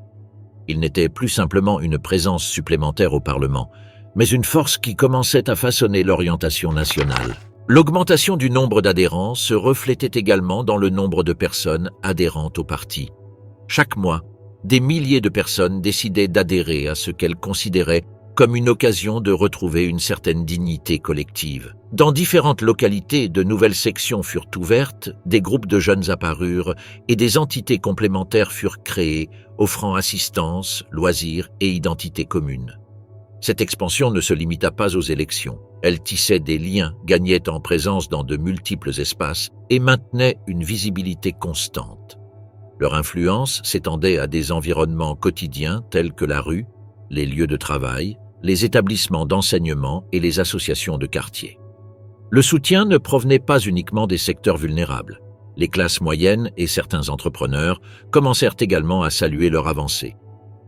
Ils n'étaient plus simplement une présence supplémentaire au Parlement, mais une force qui commençait à façonner l'orientation nationale. L'augmentation du nombre d'adhérents se reflétait également dans le nombre de personnes adhérentes au parti. Chaque mois, des milliers de personnes décidaient d'adhérer à ce qu'elles considéraient comme une occasion de retrouver une certaine dignité collective. Dans différentes localités, de nouvelles sections furent ouvertes, des groupes de jeunes apparurent et des entités complémentaires furent créées, offrant assistance, loisirs et identité commune. Cette expansion ne se limita pas aux élections. Elle tissait des liens, gagnait en présence dans de multiples espaces et maintenait une visibilité constante. Leur influence s'étendait à des environnements quotidiens tels que la rue, les lieux de travail, les établissements d'enseignement et les associations de quartier. Le soutien ne provenait pas uniquement des secteurs vulnérables. Les classes moyennes et certains entrepreneurs commencèrent également à saluer leur avancée.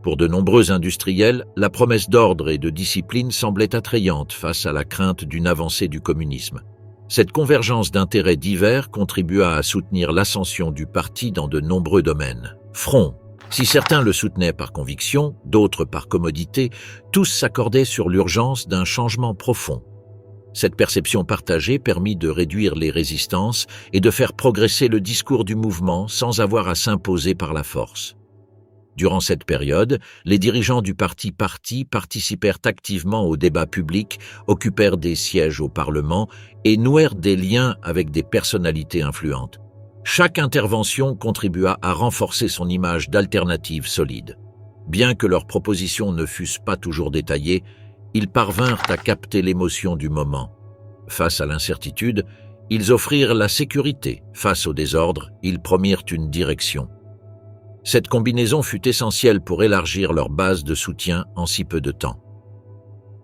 Pour de nombreux industriels, la promesse d'ordre et de discipline semblait attrayante face à la crainte d'une avancée du communisme. Cette convergence d'intérêts divers contribua à soutenir l'ascension du parti dans de nombreux domaines. Front. Si certains le soutenaient par conviction, d'autres par commodité, tous s'accordaient sur l'urgence d'un changement profond. Cette perception partagée permit de réduire les résistances et de faire progresser le discours du mouvement sans avoir à s'imposer par la force. Durant cette période, les dirigeants du parti participèrent activement au débat public, occupèrent des sièges au Parlement et nouèrent des liens avec des personnalités influentes. Chaque intervention contribua à renforcer son image d'alternative solide. Bien que leurs propositions ne fussent pas toujours détaillées, ils parvinrent à capter l'émotion du moment. Face à l'incertitude, ils offrirent la sécurité. Face au désordre, ils promirent une direction. Cette combinaison fut essentielle pour élargir leur base de soutien en si peu de temps.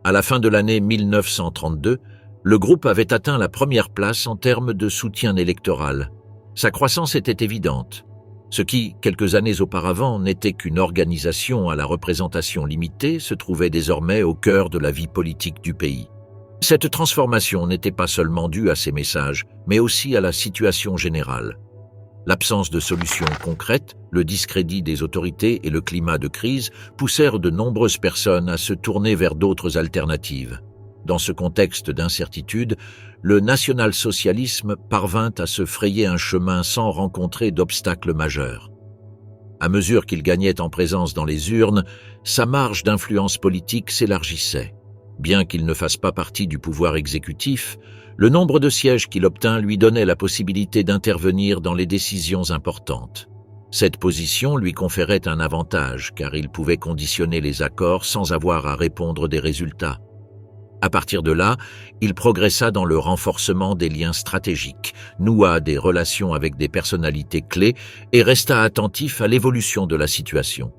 À la fin de l'année 1932, le groupe avait atteint la première place en termes de soutien électoral. Sa croissance était évidente. Ce qui, quelques années auparavant, n'était qu'une organisation à la représentation limitée, se trouvait désormais au cœur de la vie politique du pays. Cette transformation n'était pas seulement due à ces messages, mais aussi à la situation générale. L'absence de solutions concrètes, le discrédit des autorités et le climat de crise poussèrent de nombreuses personnes à se tourner vers d'autres alternatives. Dans ce contexte d'incertitude, le national-socialisme parvint à se frayer un chemin sans rencontrer d'obstacles majeurs. À mesure qu'il gagnait en présence dans les urnes, sa marge d'influence politique s'élargissait. Bien qu'il ne fasse pas partie du pouvoir exécutif, le nombre de sièges qu'il obtint lui donnait la possibilité d'intervenir dans les décisions importantes. Cette position lui conférait un avantage car il pouvait conditionner les accords sans avoir à répondre des résultats. À partir de là, il progressa dans le renforcement des liens stratégiques, noua des relations avec des personnalités clés et resta attentif à l'évolution de la situation.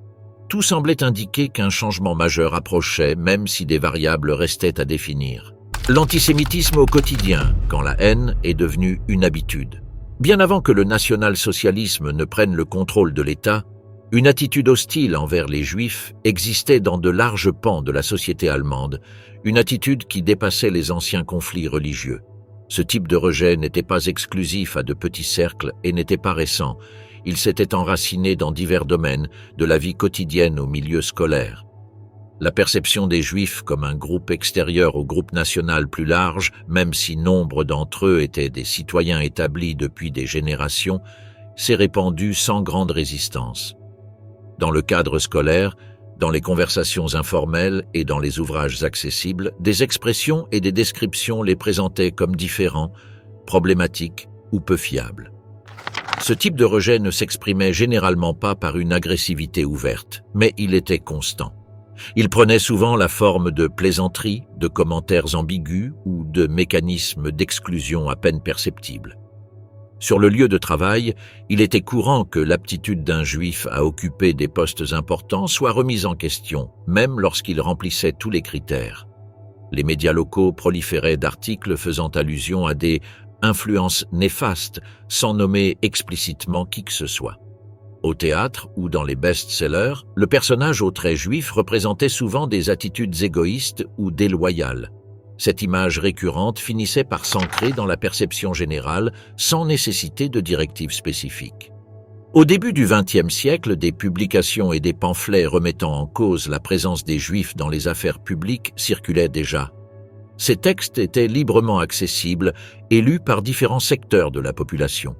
Tout semblait indiquer qu'un changement majeur approchait, même si des variables restaient à définir. L'antisémitisme au quotidien, quand la haine est devenue une habitude. Bien avant que le national-socialisme ne prenne le contrôle de l'État, une attitude hostile envers les Juifs existait dans de larges pans de la société allemande, une attitude qui dépassait les anciens conflits religieux. Ce type de rejet n'était pas exclusif à de petits cercles et n'était pas récent. Il s'était enraciné dans divers domaines, de la vie quotidienne au milieu scolaire. La perception des Juifs comme un groupe extérieur au groupe national plus large, même si nombre d'entre eux étaient des citoyens établis depuis des générations, s'est répandue sans grande résistance. Dans le cadre scolaire, dans les conversations informelles et dans les ouvrages accessibles, des expressions et des descriptions les présentaient comme différents, problématiques ou peu fiables. Ce type de rejet ne s'exprimait généralement pas par une agressivité ouverte, mais il était constant. Il prenait souvent la forme de plaisanteries, de commentaires ambigus ou de mécanismes d'exclusion à peine perceptibles. Sur le lieu de travail, il était courant que l'aptitude d'un Juif à occuper des postes importants soit remise en question, même lorsqu'il remplissait tous les critères. Les médias locaux proliféraient d'articles faisant allusion à des influences néfastes, sans nommer explicitement qui que ce soit. Au théâtre ou dans les best-sellers, le personnage au trait juif représentait souvent des attitudes égoïstes ou déloyales. Cette image récurrente finissait par s'ancrer dans la perception générale sans nécessité de directives spécifiques. Au début du XXe siècle, des publications et des pamphlets remettant en cause la présence des Juifs dans les affaires publiques circulaient déjà. Ces textes étaient librement accessibles et lus par différents secteurs de la population.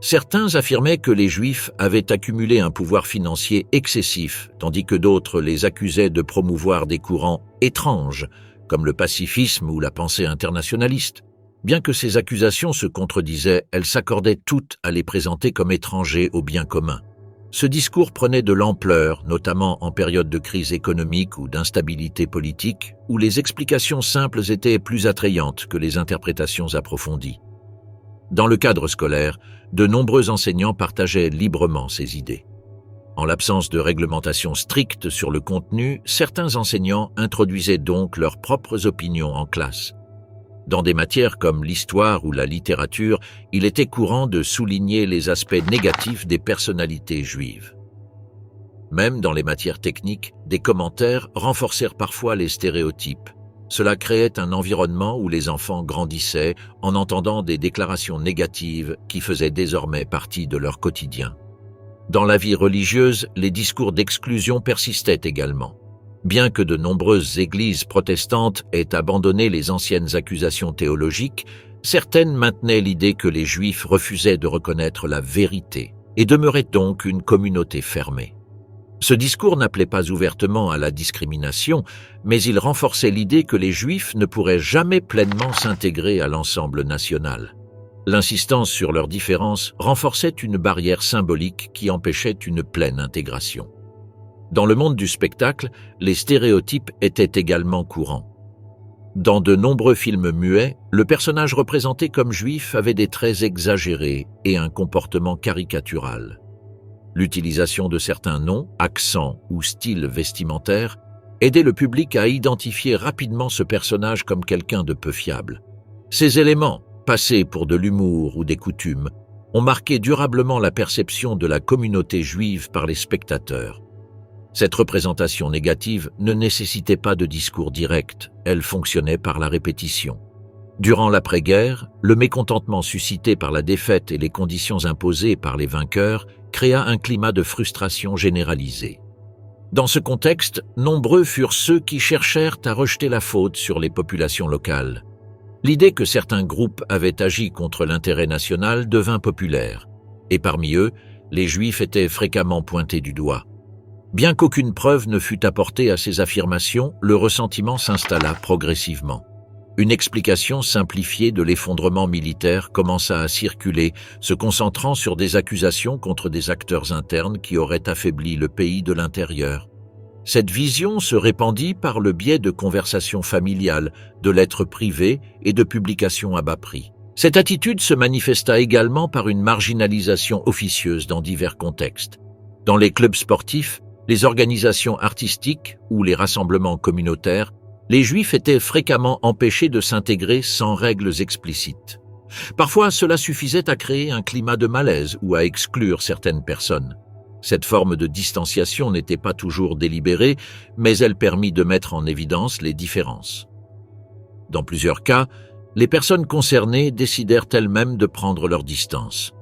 Certains affirmaient que les Juifs avaient accumulé un pouvoir financier excessif, tandis que d'autres les accusaient de promouvoir des courants étranges, comme le pacifisme ou la pensée internationaliste. Bien que ces accusations se contredisaient, elles s'accordaient toutes à les présenter comme étrangers au bien commun. Ce discours prenait de l'ampleur, notamment en période de crise économique ou d'instabilité politique, où les explications simples étaient plus attrayantes que les interprétations approfondies. Dans le cadre scolaire, de nombreux enseignants partageaient librement ces idées. En l'absence de réglementation stricte sur le contenu, certains enseignants introduisaient donc leurs propres opinions en classe. Dans des matières comme l'histoire ou la littérature, il était courant de souligner les aspects négatifs des personnalités juives. Même dans les matières techniques, des commentaires renforcèrent parfois les stéréotypes. Cela créait un environnement où les enfants grandissaient en entendant des déclarations négatives qui faisaient désormais partie de leur quotidien. Dans la vie religieuse, les discours d'exclusion persistaient également. Bien que de nombreuses églises protestantes aient abandonné les anciennes accusations théologiques, certaines maintenaient l'idée que les Juifs refusaient de reconnaître la vérité et demeuraient donc une communauté fermée. Ce discours n'appelait pas ouvertement à la discrimination, mais il renforçait l'idée que les Juifs ne pourraient jamais pleinement s'intégrer à l'ensemble national. L'insistance sur leurs différences renforçait une barrière symbolique qui empêchait une pleine intégration. Dans le monde du spectacle, les stéréotypes étaient également courants. Dans de nombreux films muets, le personnage représenté comme juif avait des traits exagérés et un comportement caricatural. L'utilisation de certains noms, accents ou styles vestimentaires aidait le public à identifier rapidement ce personnage comme quelqu'un de peu fiable. Ces éléments, passés pour de l'humour ou des coutumes, ont marqué durablement la perception de la communauté juive par les spectateurs. Cette représentation négative ne nécessitait pas de discours direct, elle fonctionnait par la répétition. Durant l'après-guerre, le mécontentement suscité par la défaite et les conditions imposées par les vainqueurs créa un climat de frustration généralisée. Dans ce contexte, nombreux furent ceux qui cherchèrent à rejeter la faute sur les populations locales. L'idée que certains groupes avaient agi contre l'intérêt national devint populaire, et parmi eux, les Juifs étaient fréquemment pointés du doigt. Bien qu'aucune preuve ne fût apportée à ces affirmations, le ressentiment s'installa progressivement. Une explication simplifiée de l'effondrement militaire commença à circuler, se concentrant sur des accusations contre des acteurs internes qui auraient affaibli le pays de l'intérieur. Cette vision se répandit par le biais de conversations familiales, de lettres privées et de publications à bas prix. Cette attitude se manifesta également par une marginalisation officieuse dans divers contextes. Dans les clubs sportifs, les organisations artistiques ou les rassemblements communautaires, les Juifs étaient fréquemment empêchés de s'intégrer sans règles explicites. Parfois, cela suffisait à créer un climat de malaise ou à exclure certaines personnes. Cette forme de distanciation n'était pas toujours délibérée, mais elle permit de mettre en évidence les différences. Dans plusieurs cas, les personnes concernées décidèrent elles-mêmes de prendre leur distance,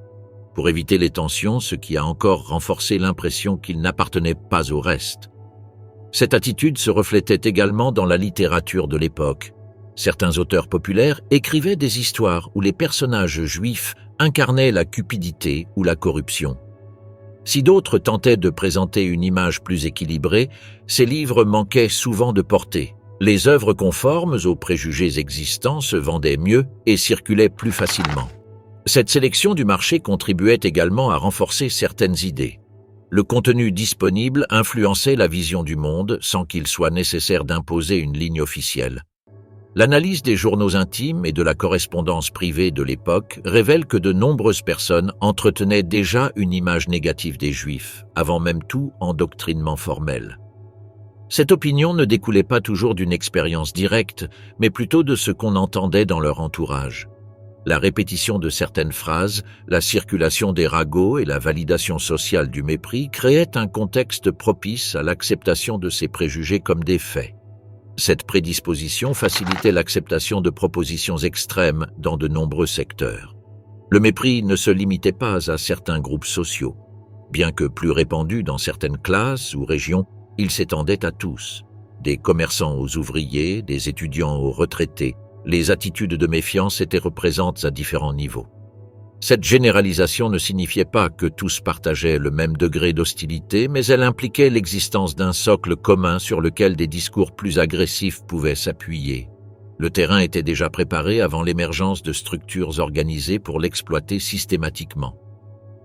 pour éviter les tensions, ce qui a encore renforcé l'impression qu'ils n'appartenaient pas au reste. Cette attitude se reflétait également dans la littérature de l'époque. Certains auteurs populaires écrivaient des histoires où les personnages juifs incarnaient la cupidité ou la corruption. Si d'autres tentaient de présenter une image plus équilibrée, ces livres manquaient souvent de portée. Les œuvres conformes aux préjugés existants se vendaient mieux et circulaient plus facilement. Cette sélection du marché contribuait également à renforcer certaines idées. Le contenu disponible influençait la vision du monde sans qu'il soit nécessaire d'imposer une ligne officielle. L'analyse des journaux intimes et de la correspondance privée de l'époque révèle que de nombreuses personnes entretenaient déjà une image négative des Juifs, avant même tout endoctrinement formel. Cette opinion ne découlait pas toujours d'une expérience directe, mais plutôt de ce qu'on entendait dans leur entourage. La répétition de certaines phrases, la circulation des ragots et la validation sociale du mépris créaient un contexte propice à l'acceptation de ces préjugés comme des faits. Cette prédisposition facilitait l'acceptation de propositions extrêmes dans de nombreux secteurs. Le mépris ne se limitait pas à certains groupes sociaux. Bien que plus répandu dans certaines classes ou régions, il s'étendait à tous. Des commerçants aux ouvriers, des étudiants aux retraités, les attitudes de méfiance étaient représentées à différents niveaux. Cette généralisation ne signifiait pas que tous partageaient le même degré d'hostilité, mais elle impliquait l'existence d'un socle commun sur lequel des discours plus agressifs pouvaient s'appuyer. Le terrain était déjà préparé avant l'émergence de structures organisées pour l'exploiter systématiquement.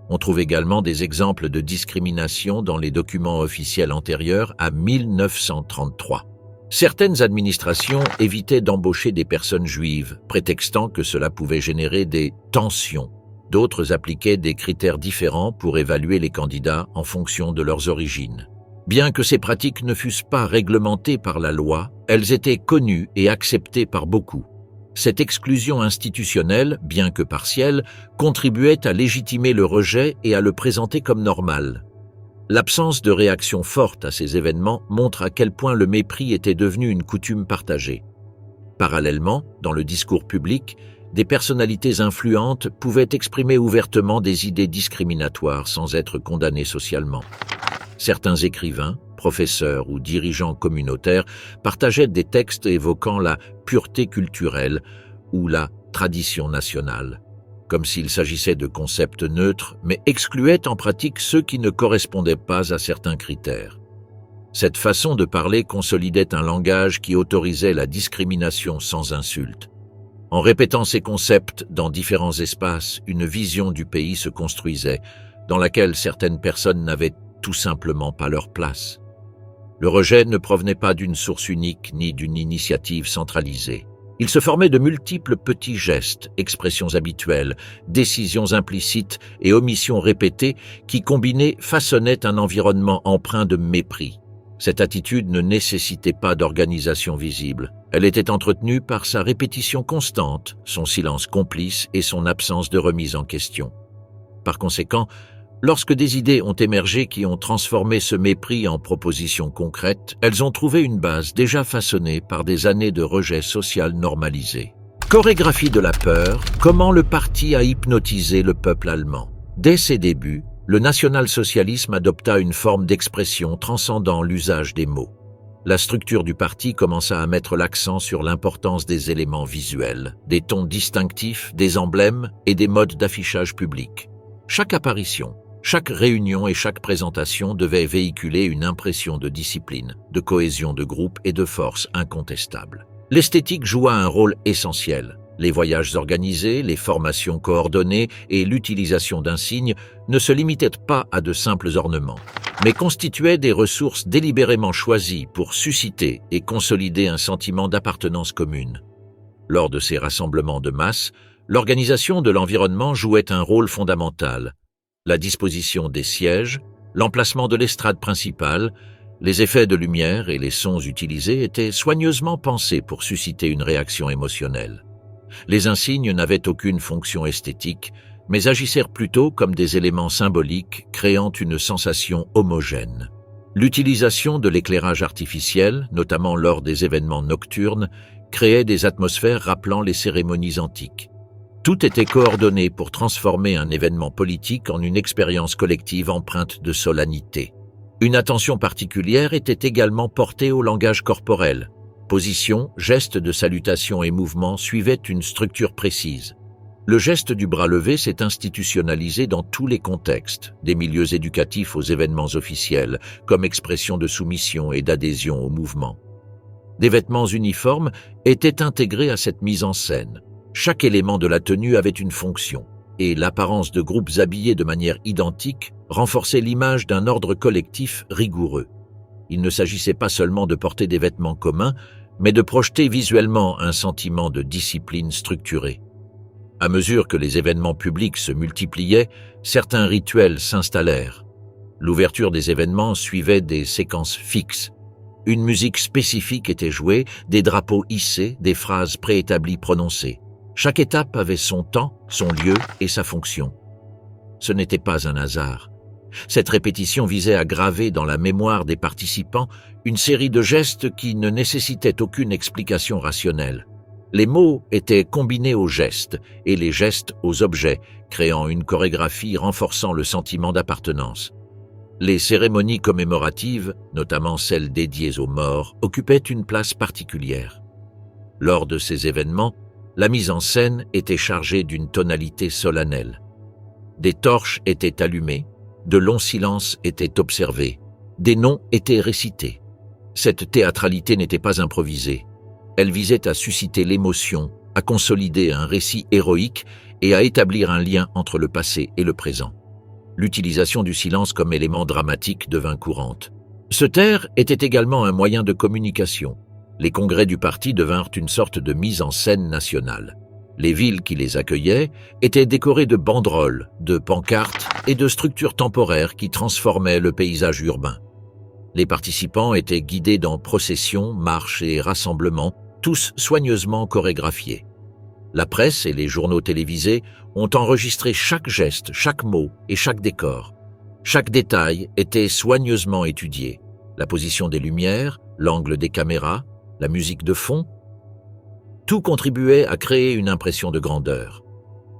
On trouve également des exemples de discrimination dans les documents officiels antérieurs à 1933. Certaines administrations évitaient d'embaucher des personnes juives, prétextant que cela pouvait générer des tensions. D'autres appliquaient des critères différents pour évaluer les candidats en fonction de leurs origines. Bien que ces pratiques ne fussent pas réglementées par la loi, elles étaient connues et acceptées par beaucoup. Cette exclusion institutionnelle, bien que partielle, contribuait à légitimer le rejet et à le présenter comme normal. L'absence de réaction forte à ces événements montre à quel point le mépris était devenu une coutume partagée. Parallèlement, dans le discours public, des personnalités influentes pouvaient exprimer ouvertement des idées discriminatoires sans être condamnées socialement. Certains écrivains, professeurs ou dirigeants communautaires partageaient des textes évoquant la pureté culturelle ou la tradition nationale, comme s'il s'agissait de concepts neutres, mais excluaient en pratique ceux qui ne correspondaient pas à certains critères. Cette façon de parler consolidait un langage qui autorisait la discrimination sans insulte. En répétant ces concepts dans différents espaces, une vision du pays se construisait, dans laquelle certaines personnes n'avaient tout simplement pas leur place. Le rejet ne provenait pas d'une source unique ni d'une initiative centralisée. Il se formait de multiples petits gestes, expressions habituelles, décisions implicites et omissions répétées qui, combinés, façonnaient un environnement empreint de mépris. Cette attitude ne nécessitait pas d'organisation visible. Elle était entretenue par sa répétition constante, son silence complice et son absence de remise en question. Par conséquent, lorsque des idées ont émergé qui ont transformé ce mépris en propositions concrètes, elles ont trouvé une base déjà façonnée par des années de rejet social normalisé. Chorégraphie de la peur, comment le parti a hypnotisé le peuple allemand. Dès ses débuts, le national-socialisme adopta une forme d'expression transcendant l'usage des mots. La structure du parti commença à mettre l'accent sur l'importance des éléments visuels, des tons distinctifs, des emblèmes et des modes d'affichage public. Chaque apparition, chaque réunion et chaque présentation devait véhiculer une impression de discipline, de cohésion de groupe et de force incontestable. L'esthétique joua un rôle essentiel. Les voyages organisés, les formations coordonnées et l'utilisation d'insignes ne se limitaient pas à de simples ornements, mais constituaient des ressources délibérément choisies pour susciter et consolider un sentiment d'appartenance commune. Lors de ces rassemblements de masse, l'organisation de l'environnement jouait un rôle fondamental. La disposition des sièges, l'emplacement de l'estrade principale, les effets de lumière et les sons utilisés étaient soigneusement pensés pour susciter une réaction émotionnelle. Les insignes n'avaient aucune fonction esthétique, mais agissèrent plutôt comme des éléments symboliques créant une sensation homogène. L'utilisation de l'éclairage artificiel, notamment lors des événements nocturnes, créait des atmosphères rappelant les cérémonies antiques. Tout était coordonné pour transformer un événement politique en une expérience collective empreinte de solennité. Une attention particulière était également portée au langage corporel. Position, gestes de salutation et mouvements suivaient une structure précise. Le geste du bras levé s'est institutionnalisé dans tous les contextes, des milieux éducatifs aux événements officiels, comme expression de soumission et d'adhésion au mouvement. Des vêtements uniformes étaient intégrés à cette mise en scène. Chaque élément de la tenue avait une fonction, et l'apparence de groupes habillés de manière identique renforçait l'image d'un ordre collectif rigoureux. Il ne s'agissait pas seulement de porter des vêtements communs, mais de projeter visuellement un sentiment de discipline structurée. À mesure que les événements publics se multipliaient, certains rituels s'installèrent. L'ouverture des événements suivait des séquences fixes. Une musique spécifique était jouée, des drapeaux hissés, des phrases préétablies prononcées. Chaque étape avait son temps, son lieu et sa fonction. Ce n'était pas un hasard. Cette répétition visait à graver dans la mémoire des participants une série de gestes qui ne nécessitaient aucune explication rationnelle. Les mots étaient combinés aux gestes et les gestes aux objets, créant une chorégraphie renforçant le sentiment d'appartenance. Les cérémonies commémoratives, notamment celles dédiées aux morts, occupaient une place particulière. Lors de ces événements, la mise en scène était chargée d'une tonalité solennelle. Des torches étaient allumées, de longs silences étaient observés, des noms étaient récités. Cette théâtralité n'était pas improvisée. Elle visait à susciter l'émotion, à consolider un récit héroïque et à établir un lien entre le passé et le présent. L'utilisation du silence comme élément dramatique devint courante. Se taire était également un moyen de communication. Les congrès du parti devinrent une sorte de mise en scène nationale. Les villes qui les accueillaient étaient décorées de banderoles, de pancartes et de structures temporaires qui transformaient le paysage urbain. Les participants étaient guidés dans processions, marches et rassemblements, tous soigneusement chorégraphiés. La presse et les journaux télévisés ont enregistré chaque geste, chaque mot et chaque décor. Chaque détail était soigneusement étudié. La position des lumières, l'angle des caméras, la musique de fond, tout contribuait à créer une impression de grandeur.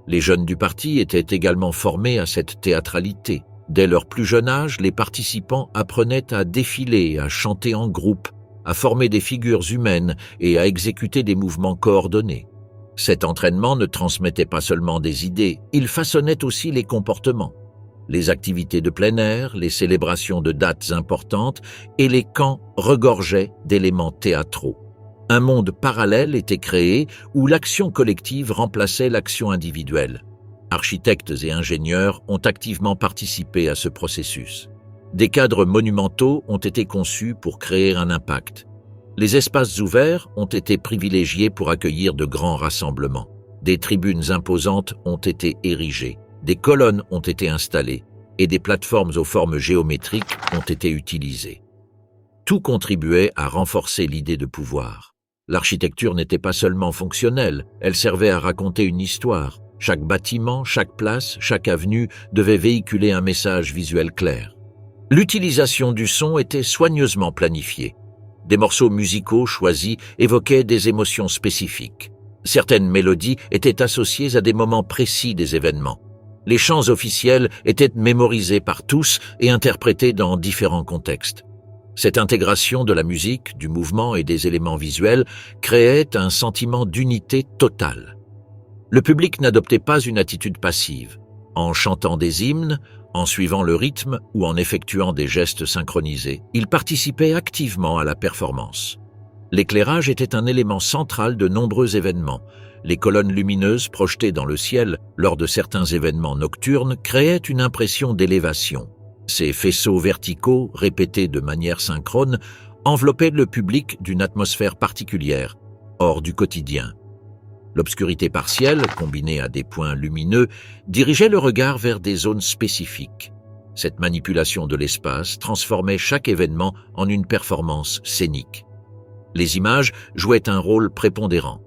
Les jeunes du parti étaient également formés à cette théâtralité. Dès leur plus jeune âge, les participants apprenaient à défiler, à chanter en groupe, à former des figures humaines et à exécuter des mouvements coordonnés. Cet entraînement ne transmettait pas seulement des idées, il façonnait aussi les comportements. Les activités de plein air, les célébrations de dates importantes et les camps regorgeaient d'éléments théâtraux. Un monde parallèle était créé où l'action collective remplaçait l'action individuelle. Architectes et ingénieurs ont activement participé à ce processus. Des cadres monumentaux ont été conçus pour créer un impact. Les espaces ouverts ont été privilégiés pour accueillir de grands rassemblements. Des tribunes imposantes ont été érigées, des colonnes ont été installées et des plateformes aux formes géométriques ont été utilisées. Tout contribuait à renforcer l'idée de pouvoir. L'architecture n'était pas seulement fonctionnelle, elle servait à raconter une histoire. Chaque bâtiment, chaque place, chaque avenue devait véhiculer un message visuel clair. L'utilisation du son était soigneusement planifiée. Des morceaux musicaux choisis évoquaient des émotions spécifiques. Certaines mélodies étaient associées à des moments précis des événements. Les chants officiels étaient mémorisés par tous et interprétés dans différents contextes. Cette intégration de la musique, du mouvement et des éléments visuels créait un sentiment d'unité totale. Le public n'adoptait pas une attitude passive. En chantant des hymnes, en suivant le rythme ou en effectuant des gestes synchronisés, il participait activement à la performance. L'éclairage était un élément central de nombreux événements. Les colonnes lumineuses projetées dans le ciel lors de certains événements nocturnes créaient une impression d'élévation. Ces faisceaux verticaux, répétés de manière synchrone, enveloppaient le public d'une atmosphère particulière, hors du quotidien. L'obscurité partielle, combinée à des points lumineux, dirigeait le regard vers des zones spécifiques. Cette manipulation de l'espace transformait chaque événement en une performance scénique. Les images jouaient un rôle prépondérant.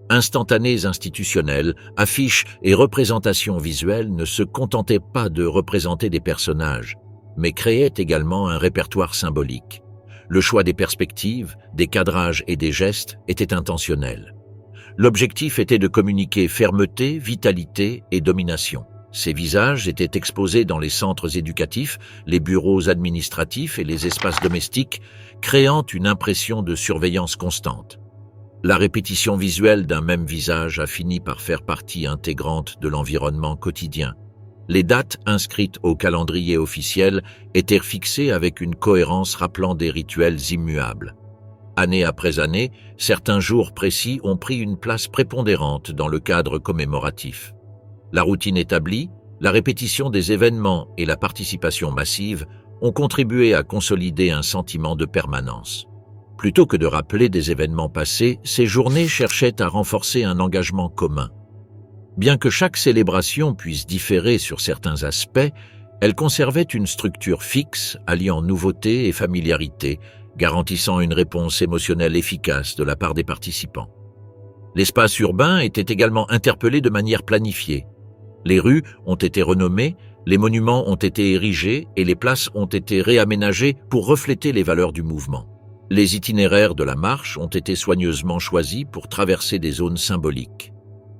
Instantanés institutionnels, affiches et représentations visuelles ne se contentaient pas de représenter des personnages, mais créaient également un répertoire symbolique. Le choix des perspectives, des cadrages et des gestes était intentionnel. L'objectif était de communiquer fermeté, vitalité et domination. Ces visages étaient exposés dans les centres éducatifs, les bureaux administratifs et les espaces domestiques, créant une impression de surveillance constante. La répétition visuelle d'un même visage a fini par faire partie intégrante de l'environnement quotidien. Les dates inscrites au calendrier officiel étaient fixées avec une cohérence rappelant des rituels immuables. Année après année, certains jours précis ont pris une place prépondérante dans le cadre commémoratif. La routine établie, la répétition des événements et la participation massive ont contribué à consolider un sentiment de permanence. Plutôt que de rappeler des événements passés, ces journées cherchaient à renforcer un engagement commun. Bien que chaque célébration puisse différer sur certains aspects, elle conservait une structure fixe, alliant nouveauté et familiarité, garantissant une réponse émotionnelle efficace de la part des participants. L'espace urbain était également interpellé de manière planifiée. Les rues ont été renommées, les monuments ont été érigés et les places ont été réaménagées pour refléter les valeurs du mouvement. Les itinéraires de la marche ont été soigneusement choisis pour traverser des zones symboliques.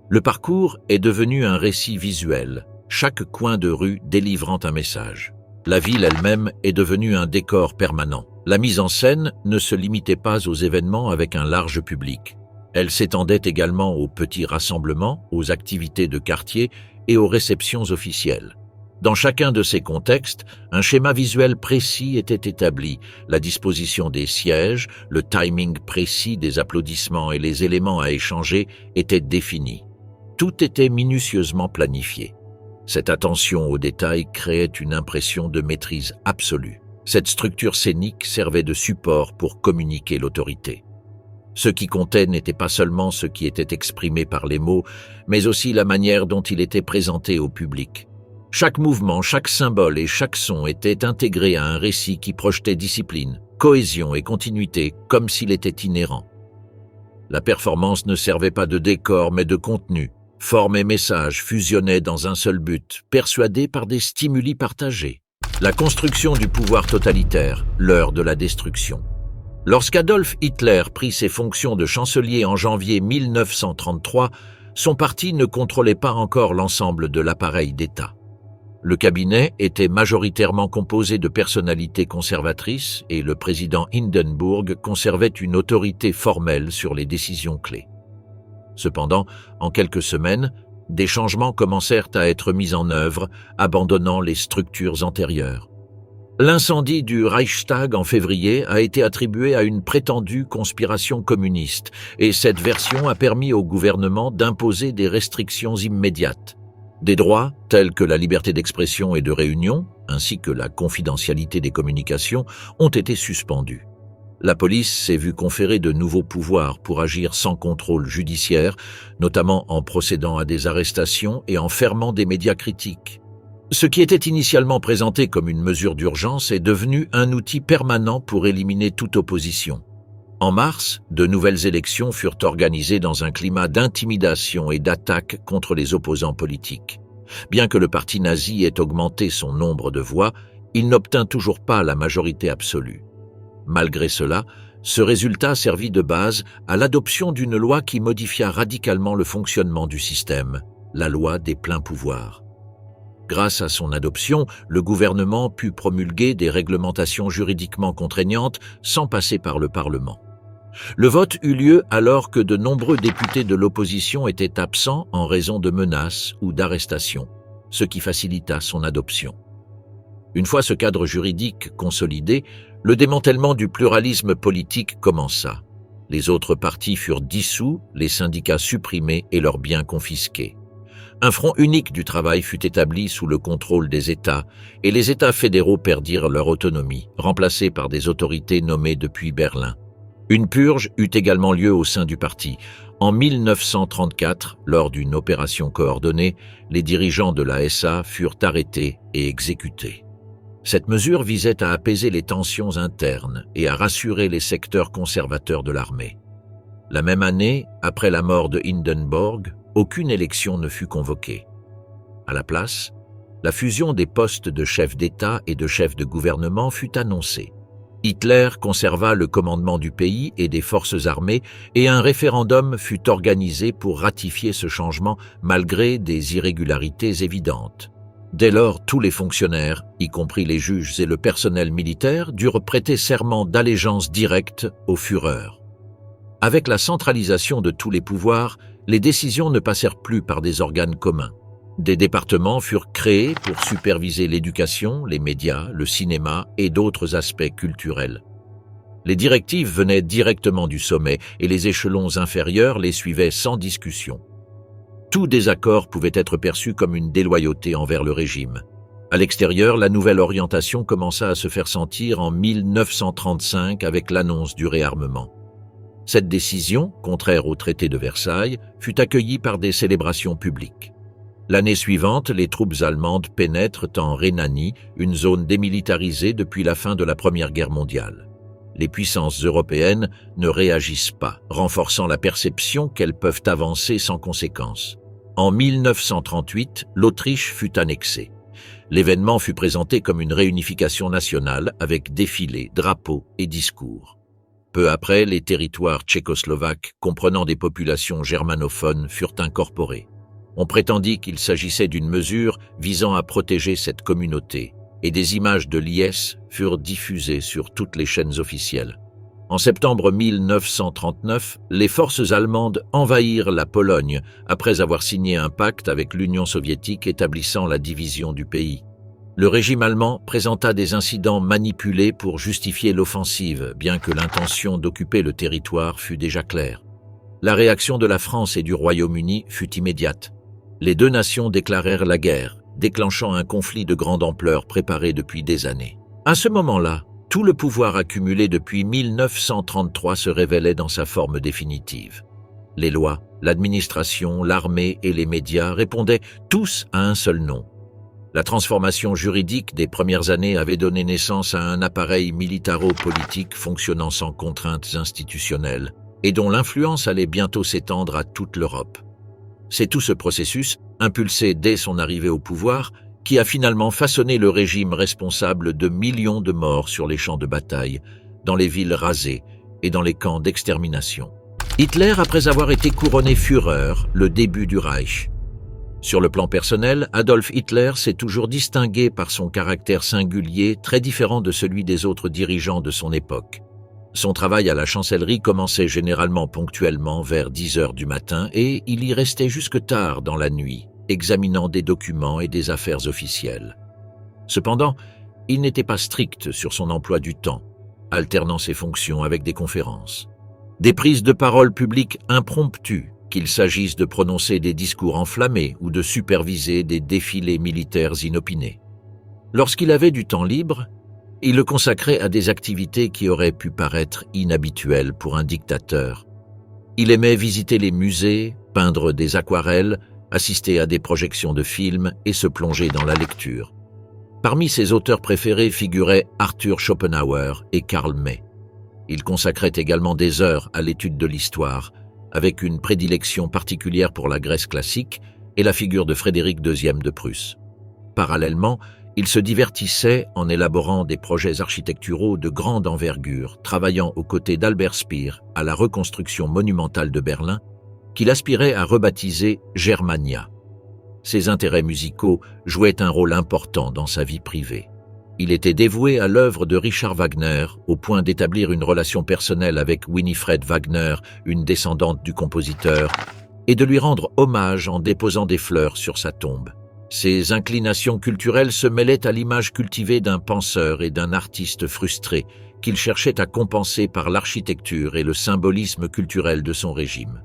Le parcours est devenu un récit visuel, chaque coin de rue délivrant un message. La ville elle-même est devenue un décor permanent. La mise en scène ne se limitait pas aux événements avec un large public. Elle s'étendait également aux petits rassemblements, aux activités de quartier et aux réceptions officielles. Dans chacun de ces contextes, un schéma visuel précis était établi, la disposition des sièges, le timing précis des applaudissements et les éléments à échanger étaient définis. Tout était minutieusement planifié. Cette attention aux détails créait une impression de maîtrise absolue. Cette structure scénique servait de support pour communiquer l'autorité. Ce qui comptait n'était pas seulement ce qui était exprimé par les mots, mais aussi la manière dont il était présenté au public. Chaque mouvement, chaque symbole et chaque son était intégré à un récit qui projetait discipline, cohésion et continuité, comme s'il était inhérent. La performance ne servait pas de décor mais de contenu. Forme et message fusionnaient dans un seul but, persuadés par des stimuli partagés. La construction du pouvoir totalitaire, l'heure de la destruction. Lorsqu'Adolf Hitler prit ses fonctions de chancelier en janvier 1933, son parti ne contrôlait pas encore l'ensemble de l'appareil d'État. Le cabinet était majoritairement composé de personnalités conservatrices et le président Hindenburg conservait une autorité formelle sur les décisions clés. Cependant, en quelques semaines, des changements commencèrent à être mis en œuvre, abandonnant les structures antérieures. L'incendie du Reichstag en février a été attribué à une prétendue conspiration communiste, et cette version a permis au gouvernement d'imposer des restrictions immédiates. Des droits, tels que la liberté d'expression et de réunion, ainsi que la confidentialité des communications, ont été suspendus. La police s'est vue conférer de nouveaux pouvoirs pour agir sans contrôle judiciaire, notamment en procédant à des arrestations et en fermant des médias critiques. Ce qui était initialement présenté comme une mesure d'urgence est devenu un outil permanent pour éliminer toute opposition. En mars, de nouvelles élections furent organisées dans un climat d'intimidation et d'attaque contre les opposants politiques. Bien que le parti nazi ait augmenté son nombre de voix, il n'obtint toujours pas la majorité absolue. Malgré cela, ce résultat servit de base à l'adoption d'une loi qui modifia radicalement le fonctionnement du système, la loi des pleins pouvoirs. Grâce à son adoption, le gouvernement put promulguer des réglementations juridiquement contraignantes sans passer par le Parlement. Le vote eut lieu alors que de nombreux députés de l'opposition étaient absents en raison de menaces ou d'arrestations, ce qui facilita son adoption. Une fois ce cadre juridique consolidé, le démantèlement du pluralisme politique commença. Les autres partis furent dissous, les syndicats supprimés et leurs biens confisqués. Un front unique du travail fut établi sous le contrôle des États, et les États fédéraux perdirent leur autonomie, remplacés par des autorités nommées depuis Berlin. Une purge eut également lieu au sein du parti. En 1934, lors d'une opération coordonnée, les dirigeants de la SA furent arrêtés et exécutés. Cette mesure visait à apaiser les tensions internes et à rassurer les secteurs conservateurs de l'armée. La même année, après la mort de Hindenburg, aucune élection ne fut convoquée. À la place, la fusion des postes de chef d'État et de chef de gouvernement fut annoncée. Hitler conserva le commandement du pays et des forces armées et un référendum fut organisé pour ratifier ce changement malgré des irrégularités évidentes. Dès lors, tous les fonctionnaires, y compris les juges et le personnel militaire, durent prêter serment d'allégeance directe au Führer. Avec la centralisation de tous les pouvoirs, les décisions ne passèrent plus par des organes communs. Des départements furent créés pour superviser l'éducation, les médias, le cinéma et d'autres aspects culturels. Les directives venaient directement du sommet et les échelons inférieurs les suivaient sans discussion. Tout désaccord pouvait être perçu comme une déloyauté envers le régime. À l'extérieur, la nouvelle orientation commença à se faire sentir en 1935 avec l'annonce du réarmement. Cette décision, contraire au traité de Versailles, fut accueillie par des célébrations publiques. L'année suivante, les troupes allemandes pénètrent en Rhénanie, une zone démilitarisée depuis la fin de la Première Guerre mondiale. Les puissances européennes ne réagissent pas, renforçant la perception qu'elles peuvent avancer sans conséquence. En 1938, l'Autriche fut annexée. L'événement fut présenté comme une réunification nationale avec défilés, drapeaux et discours. Peu après, les territoires tchécoslovaques, comprenant des populations germanophones, furent incorporés. On prétendit qu'il s'agissait d'une mesure visant à protéger cette communauté, et des images de l'IS furent diffusées sur toutes les chaînes officielles. En septembre 1939, les forces allemandes envahirent la Pologne après avoir signé un pacte avec l'Union soviétique établissant la division du pays. Le régime allemand présenta des incidents manipulés pour justifier l'offensive, bien que l'intention d'occuper le territoire fût déjà claire. La réaction de la France et du Royaume-Uni fut immédiate. Les deux nations déclarèrent la guerre, déclenchant un conflit de grande ampleur préparé depuis des années. À ce moment-là, tout le pouvoir accumulé depuis 1933 se révélait dans sa forme définitive. Les lois, l'administration, l'armée et les médias répondaient tous à un seul nom. La transformation juridique des premières années avait donné naissance à un appareil militaro-politique fonctionnant sans contraintes institutionnelles et dont l'influence allait bientôt s'étendre à toute l'Europe. C'est tout ce processus, impulsé dès son arrivée au pouvoir, qui a finalement façonné le régime responsable de millions de morts sur les champs de bataille, dans les villes rasées et dans les camps d'extermination. Hitler, après avoir été couronné Führer, le début du Reich. Sur le plan personnel, Adolf Hitler s'est toujours distingué par son caractère singulier, très différent de celui des autres dirigeants de son époque. Son travail à la chancellerie commençait généralement ponctuellement vers 10 heures du matin et il y restait jusque tard dans la nuit, examinant des documents et des affaires officielles. Cependant, il n'était pas strict sur son emploi du temps, alternant ses fonctions avec des conférences. Des prises de parole publiques impromptues, qu'il s'agisse de prononcer des discours enflammés ou de superviser des défilés militaires inopinés. Lorsqu'il avait du temps libre, il le consacrait à des activités qui auraient pu paraître inhabituelles pour un dictateur. Il aimait visiter les musées, peindre des aquarelles, assister à des projections de films et se plonger dans la lecture. Parmi ses auteurs préférés figuraient Arthur Schopenhauer et Karl May. Il consacrait également des heures à l'étude de l'histoire, avec une prédilection particulière pour la Grèce classique et la figure de Frédéric II de Prusse. Parallèlement, il se divertissait en élaborant des projets architecturaux de grande envergure, travaillant aux côtés d'Albert Speer à la reconstruction monumentale de Berlin, qu'il aspirait à rebaptiser Germania. Ses intérêts musicaux jouaient un rôle important dans sa vie privée. Il était dévoué à l'œuvre de Richard Wagner, au point d'établir une relation personnelle avec Winifred Wagner, une descendante du compositeur, et de lui rendre hommage en déposant des fleurs sur sa tombe. Ses inclinations culturelles se mêlaient à l'image cultivée d'un penseur et d'un artiste frustré, qu'il cherchait à compenser par l'architecture et le symbolisme culturel de son régime.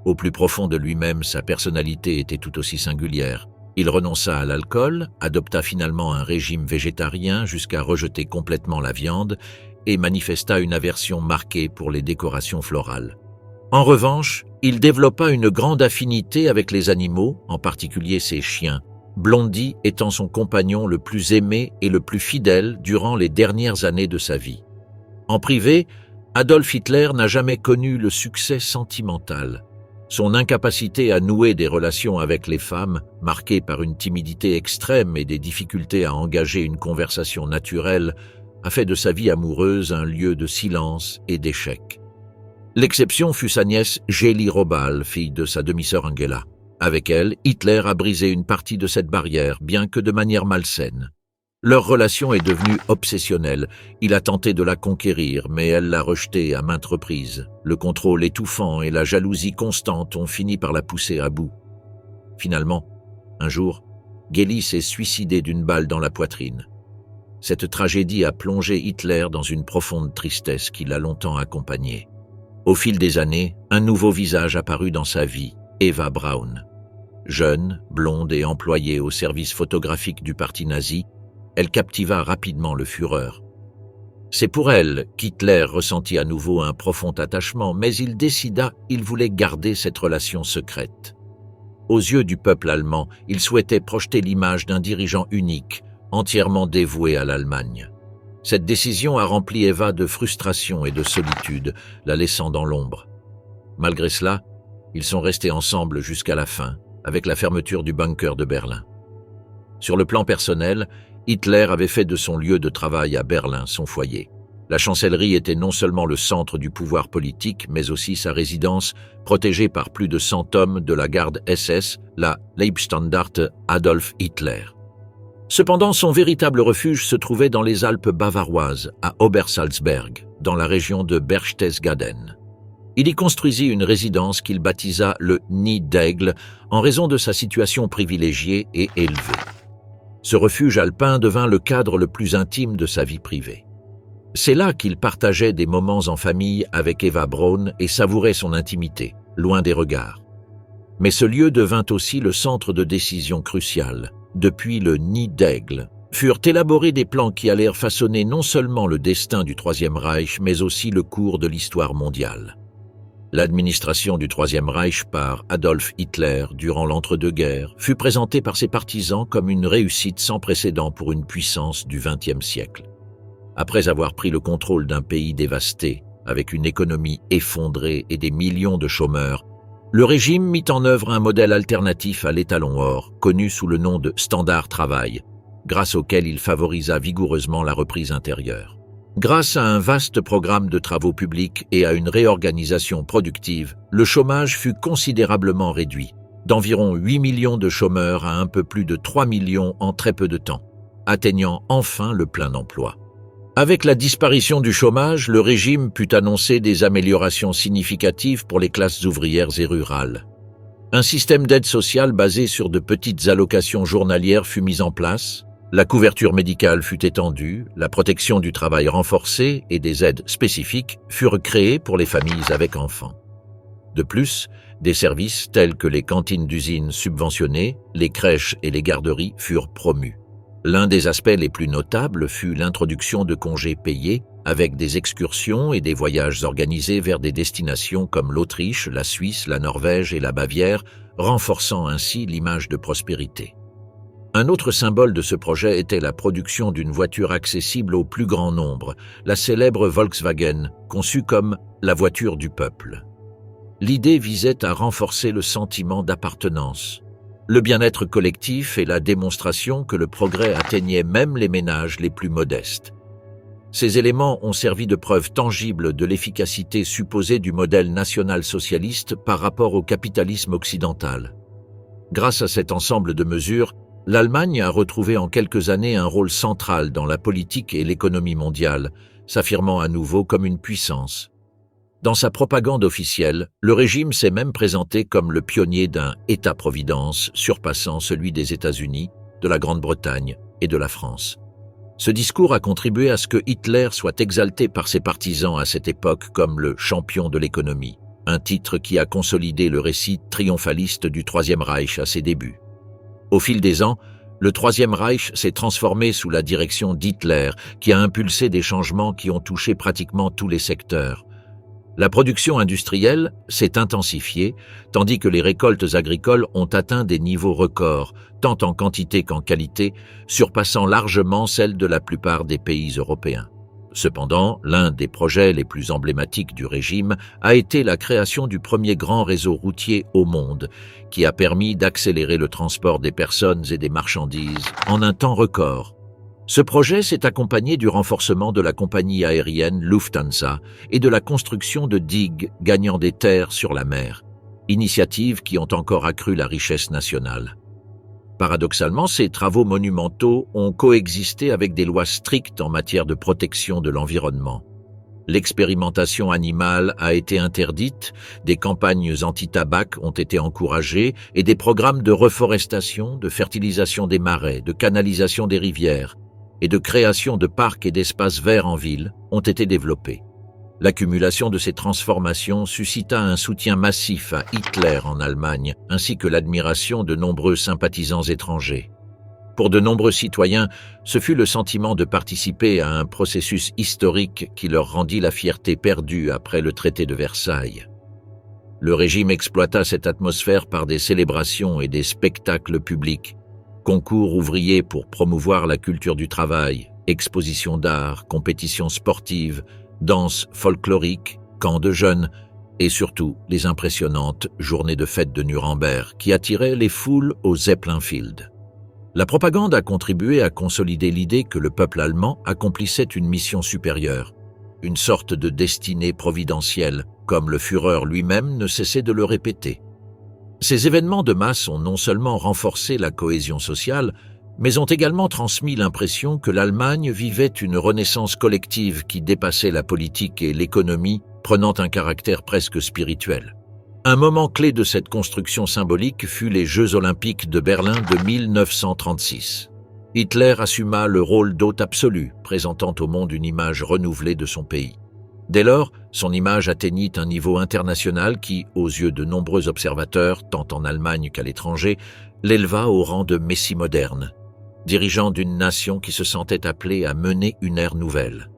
Au plus profond de lui-même, sa personnalité était tout aussi singulière. Il renonça à l'alcool, adopta finalement un régime végétarien jusqu'à rejeter complètement la viande et manifesta une aversion marquée pour les décorations florales. En revanche, il développa une grande affinité avec les animaux, en particulier ses chiens, Blondie étant son compagnon le plus aimé et le plus fidèle durant les dernières années de sa vie. En privé, Adolf Hitler n'a jamais connu le succès sentimental. Son incapacité à nouer des relations avec les femmes, marquée par une timidité extrême et des difficultés à engager une conversation naturelle, a fait de sa vie amoureuse un lieu de silence et d'échec. L'exception fut sa nièce Gélie Robal, fille de sa demi-sœur Angela. Avec elle, Hitler a brisé une partie de cette barrière, bien que de manière malsaine. Leur relation est devenue obsessionnelle. Il a tenté de la conquérir, mais elle l'a rejetée à maintes reprises. Le contrôle étouffant et la jalousie constante ont fini par la pousser à bout. Finalement, un jour, Gélie s'est suicidée d'une balle dans la poitrine. Cette tragédie a plongé Hitler dans une profonde tristesse qui l'a longtemps accompagné. Au fil des années, un nouveau visage apparut dans sa vie, Eva Braun. Jeune, blonde et employée au service photographique du parti nazi, elle captiva rapidement le Führer. C'est pour elle qu'Hitler ressentit à nouveau un profond attachement, mais il décida qu'il voulait garder cette relation secrète. Aux yeux du peuple allemand, il souhaitait projeter l'image d'un dirigeant unique, entièrement dévoué à l'Allemagne. Cette décision a rempli Eva de frustration et de solitude, la laissant dans l'ombre. Malgré cela, ils sont restés ensemble jusqu'à la fin, avec la fermeture du bunker de Berlin. Sur le plan personnel, Hitler avait fait de son lieu de travail à Berlin son foyer. La chancellerie était non seulement le centre du pouvoir politique, mais aussi sa résidence, protégée par plus de 100 hommes de la garde SS, la Leibstandarte Adolf Hitler. Cependant, son véritable refuge se trouvait dans les Alpes bavaroises, à Obersalzberg, dans la région de Berchtesgaden. Il y construisit une résidence qu'il baptisa le Nid d'Aigle en raison de sa situation privilégiée et élevée. Ce refuge alpin devint le cadre le plus intime de sa vie privée. C'est là qu'il partageait des moments en famille avec Eva Braun et savourait son intimité, loin des regards. Mais ce lieu devint aussi le centre de décision cruciale. Depuis le Nid d'Aigle, furent élaborés des plans qui allèrent façonner non seulement le destin du Troisième Reich, mais aussi le cours de l'histoire mondiale. L'administration du Troisième Reich par Adolf Hitler durant l'entre-deux-guerres fut présentée par ses partisans comme une réussite sans précédent pour une puissance du XXe siècle. Après avoir pris le contrôle d'un pays dévasté, avec une économie effondrée et des millions de chômeurs, le régime mit en œuvre un modèle alternatif à l'étalon or, connu sous le nom de Standard Travail, grâce auquel il favorisa vigoureusement la reprise intérieure. Grâce à un vaste programme de travaux publics et à une réorganisation productive, le chômage fut considérablement réduit, d'environ 8 millions de chômeurs à un peu plus de 3 millions en très peu de temps, atteignant enfin le plein emploi. Avec la disparition du chômage, le régime put annoncer des améliorations significatives pour les classes ouvrières et rurales. Un système d'aide sociale basé sur de petites allocations journalières fut mis en place, la couverture médicale fut étendue, la protection du travail renforcée et des aides spécifiques furent créées pour les familles avec enfants. De plus, des services tels que les cantines d'usines subventionnées, les crèches et les garderies furent promus. L'un des aspects les plus notables fut l'introduction de congés payés, avec des excursions et des voyages organisés vers des destinations comme l'Autriche, la Suisse, la Norvège et la Bavière, renforçant ainsi l'image de prospérité. Un autre symbole de ce projet était la production d'une voiture accessible au plus grand nombre, la célèbre Volkswagen, conçue comme la voiture du peuple. L'idée visait à renforcer le sentiment d'appartenance, le bien-être collectif et la démonstration que le progrès atteignait même les ménages les plus modestes. Ces éléments ont servi de preuve tangible de l'efficacité supposée du modèle national-socialiste par rapport au capitalisme occidental. Grâce à cet ensemble de mesures, l'Allemagne a retrouvé en quelques années un rôle central dans la politique et l'économie mondiale, s'affirmant à nouveau comme une puissance. Dans sa propagande officielle, le régime s'est même présenté comme le pionnier d'un État-providence surpassant celui des États-Unis, de la Grande-Bretagne et de la France. Ce discours a contribué à ce que Hitler soit exalté par ses partisans à cette époque comme le champion de l'économie, un titre qui a consolidé le récit triomphaliste du Troisième Reich à ses débuts. Au fil des ans, le Troisième Reich s'est transformé sous la direction d'Hitler, qui a impulsé des changements qui ont touché pratiquement tous les secteurs. La production industrielle s'est intensifiée, tandis que les récoltes agricoles ont atteint des niveaux records, tant en quantité qu'en qualité, surpassant largement celles de la plupart des pays européens. Cependant, l'un des projets les plus emblématiques du régime a été la création du premier grand réseau routier au monde, qui a permis d'accélérer le transport des personnes et des marchandises en un temps record. Ce projet s'est accompagné du renforcement de la compagnie aérienne Lufthansa et de la construction de digues gagnant des terres sur la mer, initiatives qui ont encore accru la richesse nationale. Paradoxalement, ces travaux monumentaux ont coexisté avec des lois strictes en matière de protection de l'environnement. L'expérimentation animale a été interdite, des campagnes anti-tabac ont été encouragées et des programmes de reforestation, de fertilisation des marais, de canalisation des rivières et de création de parcs et d'espaces verts en ville ont été développés. L'accumulation de ces transformations suscita un soutien massif à Hitler en Allemagne, ainsi que l'admiration de nombreux sympathisants étrangers. Pour de nombreux citoyens, ce fut le sentiment de participer à un processus historique qui leur rendit la fierté perdue après le traité de Versailles. Le régime exploita cette atmosphère par des célébrations et des spectacles publics, concours ouvriers pour promouvoir la culture du travail, expositions d'art, compétitions sportives, danses folkloriques, camps de jeunes et surtout les impressionnantes journées de fête de Nuremberg qui attiraient les foules au Zeppelinfield. La propagande a contribué à consolider l'idée que le peuple allemand accomplissait une mission supérieure, une sorte de destinée providentielle, comme le Führer lui-même ne cessait de le répéter. Ces événements de masse ont non seulement renforcé la cohésion sociale, mais ont également transmis l'impression que l'Allemagne vivait une renaissance collective qui dépassait la politique et l'économie, prenant un caractère presque spirituel. Un moment clé de cette construction symbolique fut les Jeux olympiques de Berlin de 1936. Hitler assuma le rôle d'hôte absolu, présentant au monde une image renouvelée de son pays. Dès lors, son image atteignit un niveau international qui, aux yeux de nombreux observateurs, tant en Allemagne qu'à l'étranger, l'éleva au rang de messie moderne, dirigeant d'une nation qui se sentait appelée à mener une ère nouvelle.